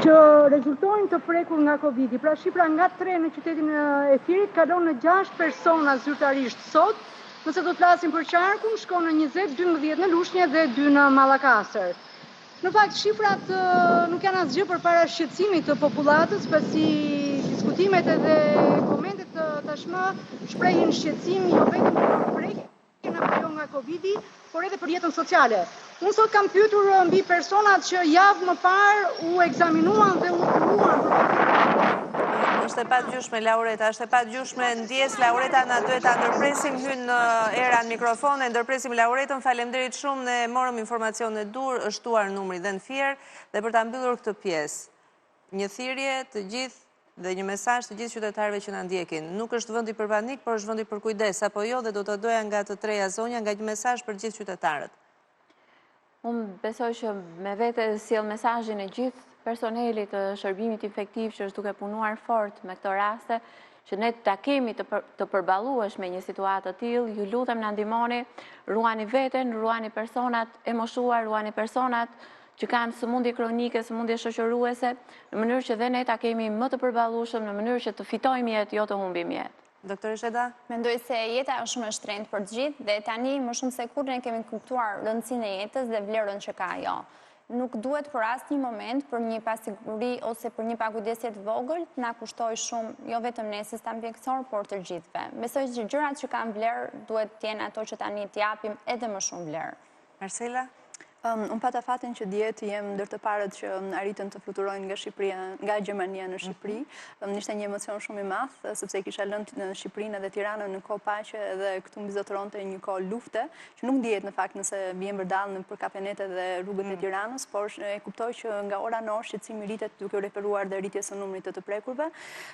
që rezultojnë të prekur nga Covidi. Pra Shqipra nga 3 në qytetin e Fierit kalon në 6 persona zyrtarisht sot. Nëse do të flasim për qarkun, shkon në 20, 12 në Lushnjë dhe 2 në Mallakastër. Në fakt, shifrat nuk janë asgjë përpara shqetësimit të popullatës, pasi diskutimet edhe komentet tashmë shprehin shqetësim jo vetëm për prekjen apo jo nga Covidi, por edhe për jetën sociale. Unë sot kam pyetur mbi personat që javë më parë u ekzaminuan dhe u kuruan. Është e patyueshme, Laureta, është e patyueshme, ndjes Laureta, na duhet ta ndërpresim, hyn në eran mikrofone, ndërpresim Lauretën. Faleminderit shumë, ne morëm informacione dur, është shtuar numri dhe në fier, dhe për ta mbyllur këtë pjesë. Një thirrje të gjithë dhe një mesazh të gjithë qytetarëve që na ndjekin. Nuk është vendi për panik, por është vendi për kujdes, apo jo, dhe do të doja nga të treja zonja, nga një mesazh për gjithë qytetarët. Unë besoj që me vete sjell mesazhin e gjithë personelit të shërbimit infektiv që është duke punuar fort me këto raste, që ne ta kemi të përballueshme me një situatë të tillë, ju lutem na ndihmoni, ruani veten, ruani personat e moshuar, ruani personat që kanë sëmundje kronike, sëmundje shoqëruese, në mënyrë që dhe ne ta kemi më të përballueshëm, në mënyrë që të fitojmë jetë, jo të humbim jetë. Doktor Sheda? Mendoj se jeta është shumë e shtrenjtë për të gjithë dhe tani më shumë se kur ne kemi kuptuar rëndësinë e jetës dhe vlerën që ka ajo. Nuk duhet për asnjë moment për një pasiguri ose për një pakujdesje të vogël na kushtoj shumë, jo vetëm ne sistem mjekësor, por të gjithëve. Besoj që gjërat që kanë vlerë duhet të jenë ato që tani t'i japim edhe më shumë vlerë. Marcela? Unë pata fatin që djetë jem ndër të parët që arritën të fluturojnë nga Shqipëria, nga Gjermania në Shqipëri. Ishte një emocion shumë i madh, sepse kisha lënë në Shqipërinë dhe Tiranën në kohë paqe dhe këtu mbizotëronte një kohë lufte, që nuk dihet në fakt nëse vjen vërdall për kafenetet dhe rrugët e Tiranës, por e kuptoj që nga ora në orë shqetësimi rritet duke u referuar dhe rritjes së numrit të prekurve.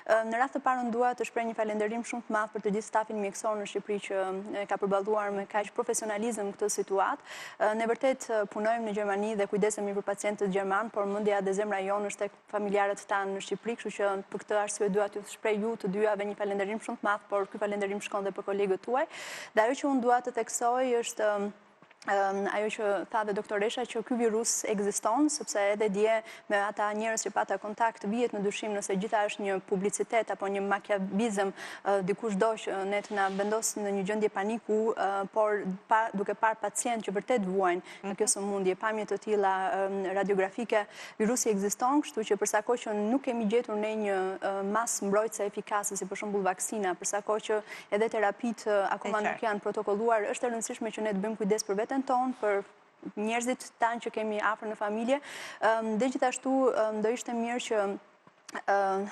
Në radhë të parë dua të shpreh një falënderim shumë të madh për të gjithë stafin mjekësor në Shqipëri që ka përballuar me kaq profesionalizëm këtë situatë. Ne vërtet punojmë në Gjermani dhe kujdesemi për pacientët gjerman, por mendja dhe zemra jonë është tek familjarët tanë në Shqipëri, kështu që për këtë arsye dua t'ju shpreh ju të dyjave një falënderim shumë të madh, por ky falënderim shkon dhe për kolegët tuaj. Dhe ajo që unë dua të theksoj është ajo që tha dhe doktoresha, që ky virus ekziston, sepse edhe dje me ata njerëz që pata kontakt vihet në dyshim nëse gjitha është një publicitet apo një makiavizëm, dikush do që ne të na vendos në një gjendje paniku, por duke parë pacient që vërtet vuajnë në kjo sëmundje, pamje të tilla radiografike, virusi ekziston, kështu që përsa kohë që nuk kemi gjetur ne një masë mbrojtëse efikase, si për shembull vaksina, përsa kohë që edhe terapitë akoma nuk janë protokolluar, është e rëndësishme që ne të bëjmë kujdes për veten tonë, për njerëzit tanë që kemi afër në familje, dhe gjithashtu do ishte mirë që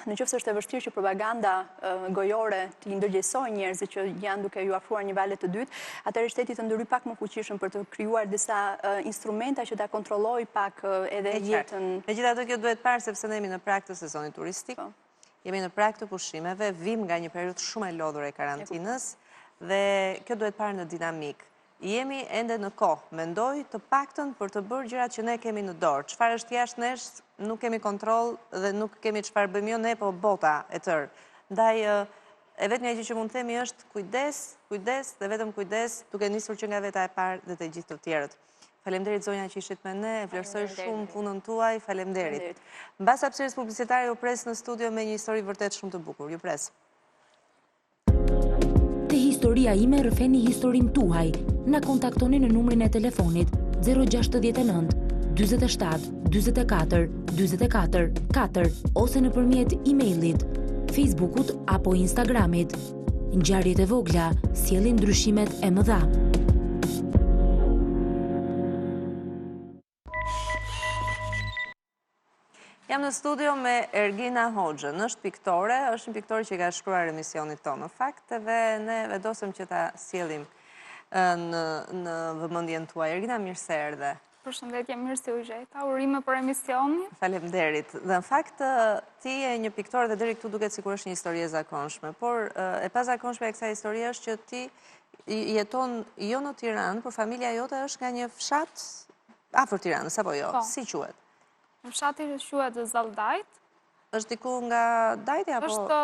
në qoftë se është e vështirë që propaganda gojore të ndërgjegjësojë njerëzit që janë duke ju afruar një valë të dytë, atëherë shteti të ndryj pak më fuqishëm për të krijuar disa instrumenta që ta kontrollojë pak edhe jetën. Megjithatë kjo duhet parë sepse ne jemi në prag të sezonit turistik. Jemi në prag të pushimeve, vim nga një periudhë shumë e lodhur e karantinës dhe kjo duhet parë në dinamik. Jemi ende në kohë, mendoj të paktën për të bërë gjërat që ne kemi në dorë. Çfarë është jashtë nesh, nuk kemi kontroll dhe nuk kemi çfarë bëjmë jo ne, po bota e tërë. Ndaj e vetmja gjë që mund të themi është kujdes dhe vetëm kujdes, duke nisur që nga veta e parë dhe të gjithë të tjerët. Faleminderit zonja që ishit me ne, e vlerësoj shumë punën tuaj, faleminderit. Mbas hapësirës publicitare ju pres në studio me një histori vërtet shumë të bukur. Ju pres. Te historia ime rrëfeni historinë tuaj. Na kontaktoni në numrin e telefonit 069 47 44 44 4 ose nëpërmjet emailit, Facebookut apo Instagramit. Ngjarjet e vogla sjellin ndryshimet e mëdha. Jam në studio me Ergina Hoxhën, është piktore, është një piktore që ka shkruar emisionit tonë, në fakt, dhe ne vendosëm që ta sjellim në vëmendjen tuaj. Ergina, mirë se erdhe. Përshëndetje, mirë se u gjeta, urime për emisionin. Faleminderit. Dhe në fakt, ti je një piktore dhe deri këtu duket sikur është një histori e zakonshme, por e pazakonshme e kësaj historie është që ti jeton jo në Tiranë, por familja jote është nga një fshat afër Tiranës, apo jo? Si quhet? Fshati quhet Zaldajt. Është diku nga Dajti apo? Është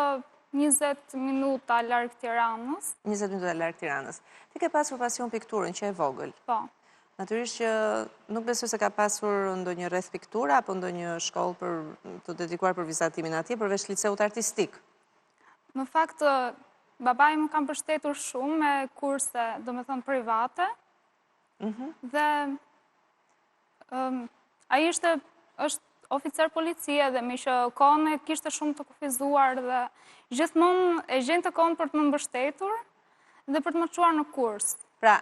20 minuta larg Tiranës. 20 minuta larg Tiranës. Ti ke pasur pasion pikturën që e vogël. Po. Natyrisht që nuk besoj se ka pasur ndonjë rreth piktura apo ndonjë shkollë për të dedikuar për vizatimin atje përveç liceut artistik. Në fakt, babai më ka mbështetur shumë me kurse, domethënë private. Dhe ai është oficer policie dhe me që kohën e kishte shumë të kufizuar dhe gjithmonë e gjente kohën për të më mbështetur dhe për të më çuar në kurs. Pra,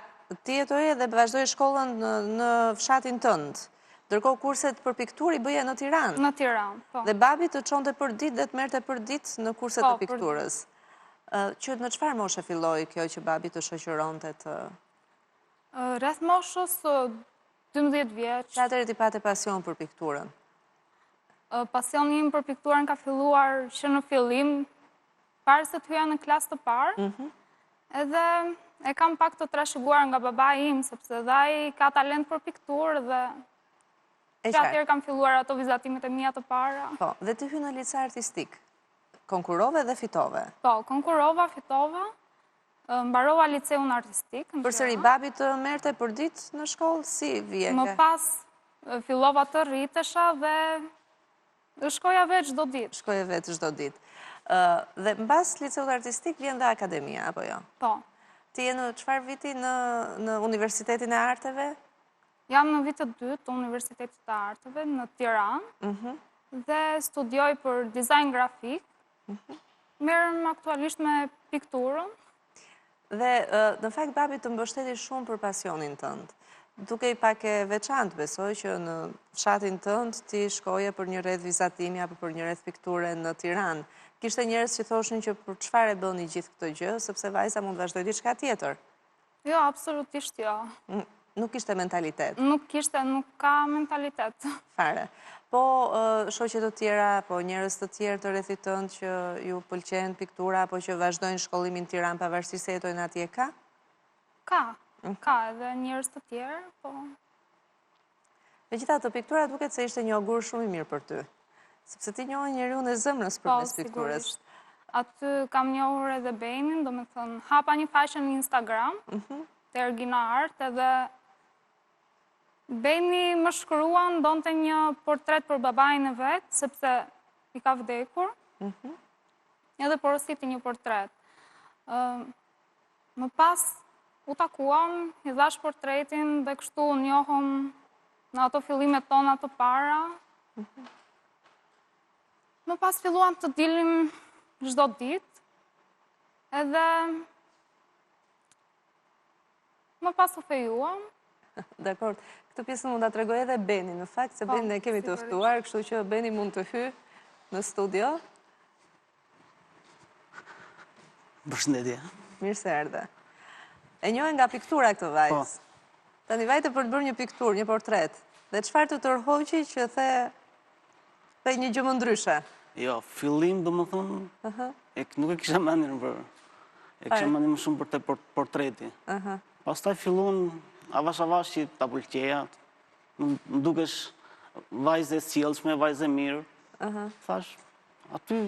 ti jetoje dhe vazhdoje shkollën në fshatin tënd. Ndërkohë kurset për pikturë i bëje në Tiranë. Në Tiranë, po. Dhe babi të çonte për ditë dhe të merrte për ditë në kurset të pikturës. Që në çfarë moshe filloi kjo që babi të shoqëronte të? Rreth moshës 12 vjeç. Atëherë ti pate pasion për pikturën? Pasioni im për pikturën ka filluar që në fillim, parë se të hyja në klasë të parë, edhe e kam pak të trashëguar nga babai im, sepse dhe ai ka talent për pikturë dhe që atëherë kam filluar ato vizatimet e mia të para. Po, dhe ti hy në lice artistik? Konkurove dhe fitove? Po, konkurova, fitova. Mbarova liceun artistik. Përsëri babi të merrte për ditë në shkollë, si vjen? Më pas fillova të rritesha dhe shkoja vetë çdo ditë. Shkoja vetë çdo ditë. Dhe mbas liceut artistik vjen dhe akademia, apo jo? Po. Ti je në çfarë viti në Universitetin e Arteve? Jam në vitin e dytë të Universitetit të Arteve në Tiranë dhe studioj për dizajn grafik. Merrem aktualisht me pikturën. Dhe në fakt babi të mbështeti shumë për pasionin tënd. Duke i pak e veçantë, besoj që në fshatin tënd ti shkoje për një rreth vizatimi apo për një rreth pikture në Tiranë. Kishte njerëz që thoshin që për çfarë e bëni gjithë këtë gjë, sepse vajza mund vazhdoj diçka tjetër. Jo, absolutisht jo. Nuk kishte mentalitet? Nuk ka mentalitet. Fare. Po shoqe të tjera, po njerëz të tjerë të rrethit tënd që ju pëlqen piktura, apo që vazhdojnë shkollimin në Tiranë pavarësisht se jetojnë atje, ka? Ka edhe njerëz të tjerë, po. Megjithatë, piktura duket se ishte një augur shumë i mirë për ty. Sepse ti njohë njeriun e zëmrës përmes pikturës. Aty kam njohur edhe Benin, domethënë hapa një faqe në Instagram, te Ergina Art, edhe Beni më shkruan, donte një portret për babain e vetë, sepse i ka vdekur, edhe porositi një portret. Më pas u takuam, i dhash portretin dhe kështu njohëm në ato fillimet tona të para. Më pas filluam të dilim çdo ditë, edhe më pas u fejuam. Dakor, këtë pjesën mund ta tregoj edhe Beni, në fakt, se Beni ne kemi të ftuar, kështu që Beni mund të hyjë në studio. Përshëndetje. Mirë se erdhe. E njohë nga piktura këtë vajzë. Tani vajte për të bërë një pikturë, një portret. Dhe çfarë të tërhoqi që the një gjë më ndryshe? Jo, fillim do më thonë, nuk e kisha mendin për, e kisha mendin më shumë për te portreti. Pastaj fillon avash që ta pëlqeja, më dukesh vajzë e sjellshme, vajzë e mirë. Thash, aty.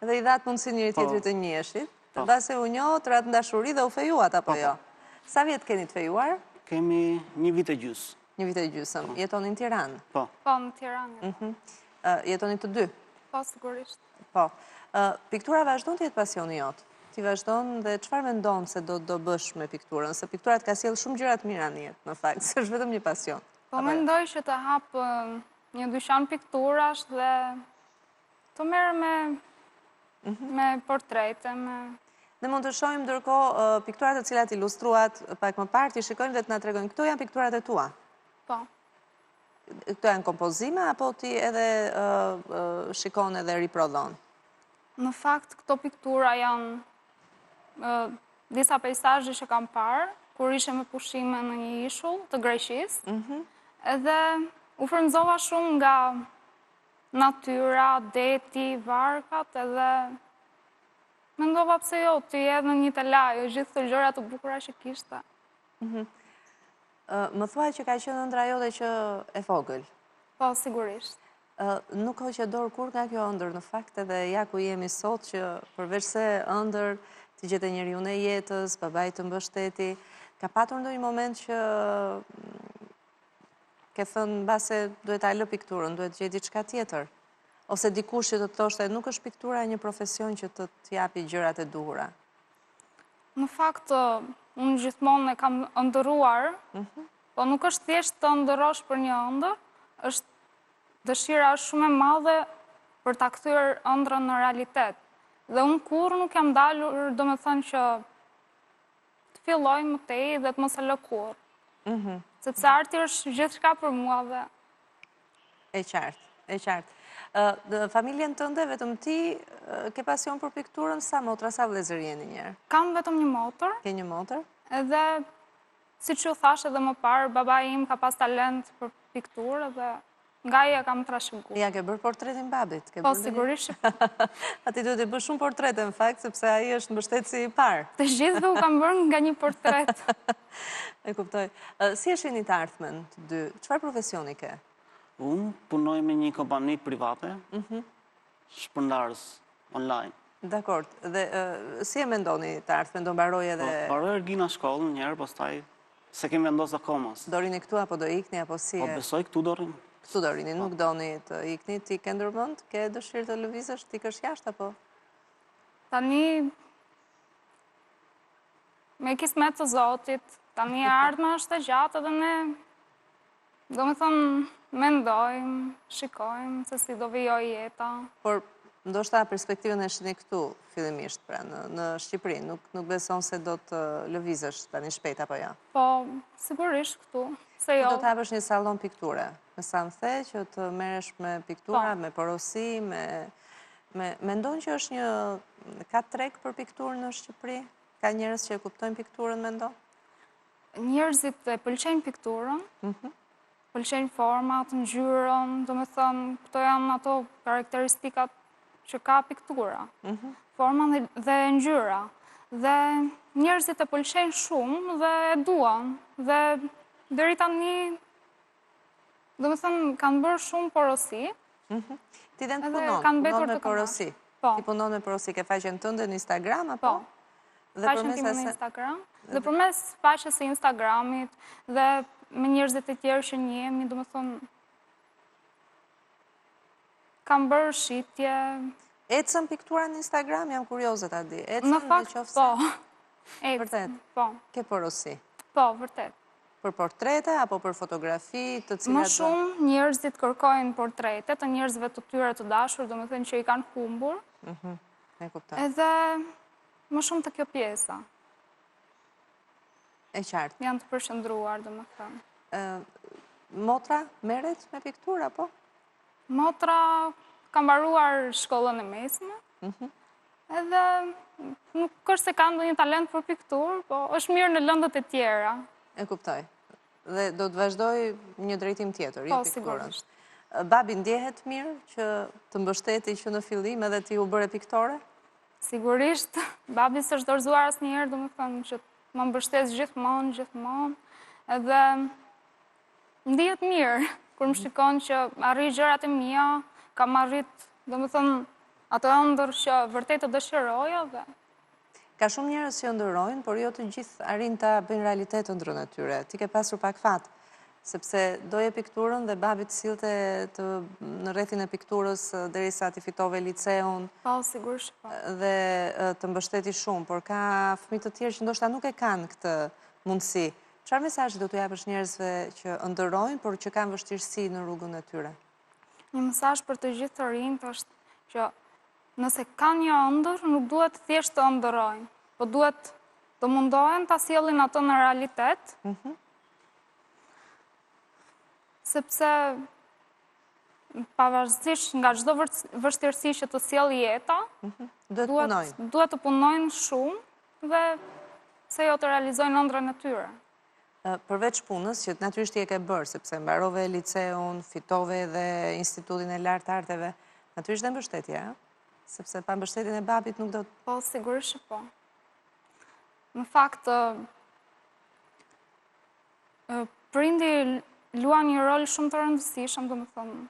Edhe i dhatë mundësi njëri tjetrit të njiheshit. Mbase u njohët, ratë ndashuri dhe u fejuat, apo jo? Sa vjetë keni të fejuar? Kemi 1 vit e gjys. 1 vit e gjysëm. Jetoni në Tiranë? Po. Po, në Tiranë. Jetoni të dy? Po, sigurisht. Po. Piktura vazhdon të jetë pasioni jotë? Ti vazhdon dhe çfarë mendon se do bësh me pikturën? Se pikturat ka sjellë shumë gjëra të mira në jetë, në fakt, se është vetëm një pasion. Po mendoj që të hap një dyqan pikturash dhe të merr me portrete, Ne mund të shohim ndërkohë pikturat të cilat ilustruat pak më parë, ti shikojmë dhe të na tregojnë këto janë pikturat e tua. Po. Këto janë kompozime apo ti edhe shikon edhe riprodhon? Në fakt këto piktura janë disa peizazhe që kam parë kur ishe me pushime në një ishull të Greqisë. Edhe u frymëzova shumë nga natyra, deti, varkat edhe mendova pse jo, ti edhe në një telajo, gjithë të gjëra të bukura që kishte. Më thuaj që ka qenë ëndra jote që e vogël. Po, sigurisht. Nuk ka që dorë kur nga kjo ëndër, në fakt edhe ja ku jemi sot që përveç se ëndër të gjete njeriu e jetës, babai të mbështeti, ka patur ndonjë moment që ke thënë mbase duhet ta lë pikturën, duhet gjej diçka tjetër? Ose dikush që të thoshte nuk është piktura një profesion që të t'japi gjërat e duhura? Në fakt, unë gjithmonë e kam ëndëruar, po nuk është thjesht të ëndërosh për një ëndër, është dëshira shumë e madhe për ta kthyer ëndrrën në realitet. Dhe unë kurrë nuk jam dalur, domethënë që të filloj më tej dhe të mos e lë kurrë. Sepse arti është gjithçka për mua dhe... E qartë. Familjen tënde, vetëm ti ke pasion për pikturën, sa motra, sa vëllezër jeni njerë? Kam vetëm një motër. Ke një motër? Edhe, si që u thash edhe më parë, babai im ka pas talent për pikturë dhe nga i e kam trashëguar. Ja, ke bërë portretin babit? Po, sigurisht. A ti duhet i bërë shumë portrete, në fakt, sepse ai është mbështetësi i parë. Të gjithëve u kam bërë nga një portret. E kuptoj. Si është jeni të ardhmen të dy? Çfarë profesioni ke? Unë punoj me një kompani private, shpërndarës online. Dakor. Dhe si e mendoni të ardhmen, do mbaroj edhe... Mbaroj Ergina shkollën njerë, pastaj se kemi vendosur akoma. Do rini këtu apo do ikni apo si? Po besoj këtu do rini. Këtu do rini, nuk doni të ikni, ti ke ndërmend, ke dëshirë të lëvizësh, ti kësh jashtë apo? Tani me kismet të Zotit, tani ardhma është e gjatë dhe ne do me thënë mendojmë, shikojmë se si do vijoj jeta. Por ndoshta perspektivën e shini këtu fillimisht, pra në Shqipëri, nuk beson se do të lëvizësh tani shpejt apo ja? Po, sigurisht këtu, se jo. Do të hapësh një sallon pikture, me sa më the që të merresh me piktura, me porosi, mendon që është ka treg për pikturën në Shqipëri? Ka njerëz që e kuptojnë pikturën, mendon? Njerëzit e pëlqejnë pikturën, pëlqejnë format, ngjyrën, do me thënë, këto janë ato karakteristikat që ka piktura. Forma dhe ngjyra. Dhe njerëzit e pëlqejnë shumë dhe e duan. Dhe deri tani, do me thënë, kanë bërë shumë porosi. Ti dhe në punon me porosi? Po. Ti punon me porosi, ke faqen tënde në Instagram, apo? Po. Faqen time në Instagram. Dhe përmes faqes së Instagramit dhe me njerëzit e tjerë që njemi, do me thonë, kam bërë shitje. Ecën piktura në Instagram, jam kurioze ta di. Në fakt, po. Vërtet? Po. Ke porosi? Po, vërtet. Për portrete, apo për fotografi, të cilat... Më shumë njerëzit kërkojnë portrete të njerëzve të tyre të dashur, do me thënë që i kanë humbur. E kuptoj. Edhe më shumë të kjo pjesa. E qartë. Janë të përshëndruar, do me thënë. Motra merret me piktura, po? Motra ka mbaruar shkollën e mesme. Edhe nuk është se ka ndonjë talent për pikturë, po është mirë në lëndët e tjera. E kuptoj. Dhe do të vazhdoj një drejtim tjetër, jo pikturën. Po, sigurisht. Babi ndjehet mirë që të mbështeti që në fillim edhe ti u bëre piktore? Sigurisht, babi s'është dorëzuar asnjëherë, domethënë që më mbështet gjithmonë, edhe ndihet mirë kur më shikon që arri gjërat e mia, kam arrit, domethënë ato ëndër që vërtet të dëshiroja dhe ka shumë njerëz që ëndërrojnë, por jo të gjithë arrin ta bëjnë realitet ëndrrën e tyre. Ti ke pasur pak fat, sepse doje pikturën dhe babi të sillte në rrethin e pikturës derisa ti fitove liceun. Po, sigurisht po. Dhe të mbështeti shumë, por ka fëmijë të tjerë që ndoshta nuk e kanë këtë mundësi. Çfarë mesazhi do t'u japësh njerëzve që ëndërrojnë, por që kanë vështirësi në rrugën e tyre? Një mesazh për të gjithë të rinjt është që nëse kanë një ëndër, nuk duhet thjesht të ëndërrojnë, po duhet të mundohen ta sjellin ato në realitet. Sepse pavarësisht nga çdo vështirësi që të sjell jeta, duhet të punojnë shumë dhe se jo të realizojnë ëndrrën e tyre. Përveç punës, që natyrisht ti e ke bërë, sepse mbarove liceun, fitove dhe Institutin e Lartë të Arteve, natyrisht dhe mbështetje, sepse pa mbështetjen e babit nuk do të... Po, sigurisht që po. Në fakt, prindi luan një rol shumë të rëndësishëm, domethënë,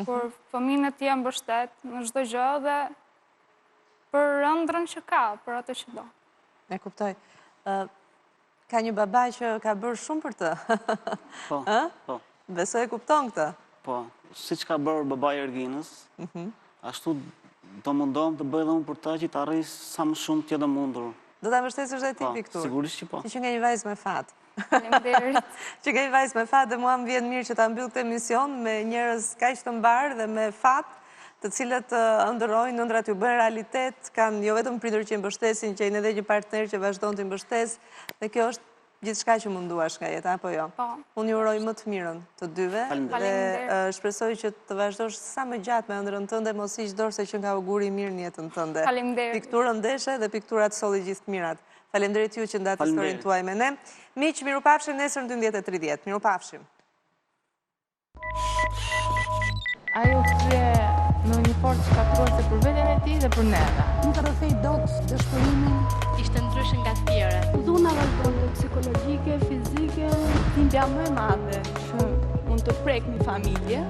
kur fëmijën e tij mbështet në çdo gjë dhe për ëndrrën që ka, për atë që do. E kuptoj. Ka një baba që ka bërë shumë për të. Po, po. Besoj e kupton këtë. Po, siç ka bërë babai Erginës, ashtu do mundohem të bëj dhe unë për ta që të arrijë sa më shumë të jetë mundur. Do ta mbështesësh edhe ti pikturë? Sigurisht që po. Ti që nga një vajzë me fat. Faleminderit. Që nga një vajzë me fat dhe mua më vjen mirë që ta mbyll këtë emision me njerëz kaq të mbarë dhe me fat, të cilët ëndërrojnë ëndrat ju bën realitet, kanë jo vetëm prindër që i mbështesin, që janë edhe një partner që vazhdon të mbështes, dhe kjo është gjithçka që munduash nga jeta, apo jo? Po. Unë ju uroj më të mirën të dyve dhe shpresoj që të vazhdosh sa më gjatë me ëndrrën tënde, mos hiq dorë se që nga auguri i mirë në jetën tënde. Faleminderit. Pikturën ndeshe dhe pikturat solli gjithë të mirat. Faleminderit ju që ndatë historinë tuaj me ne. Miq, mirupafshim nesër në 12:30. Mirupafshim. Ajo kthye në një forcë shkatruese për veten e tij dhe për neve. Nuk e rrethej dot dëshpërimin. Ishte ndryshë nga tjere. Dhuna vazhdonte psikologjike, fizike, Dhimbja më e madhe që mund të prek një familje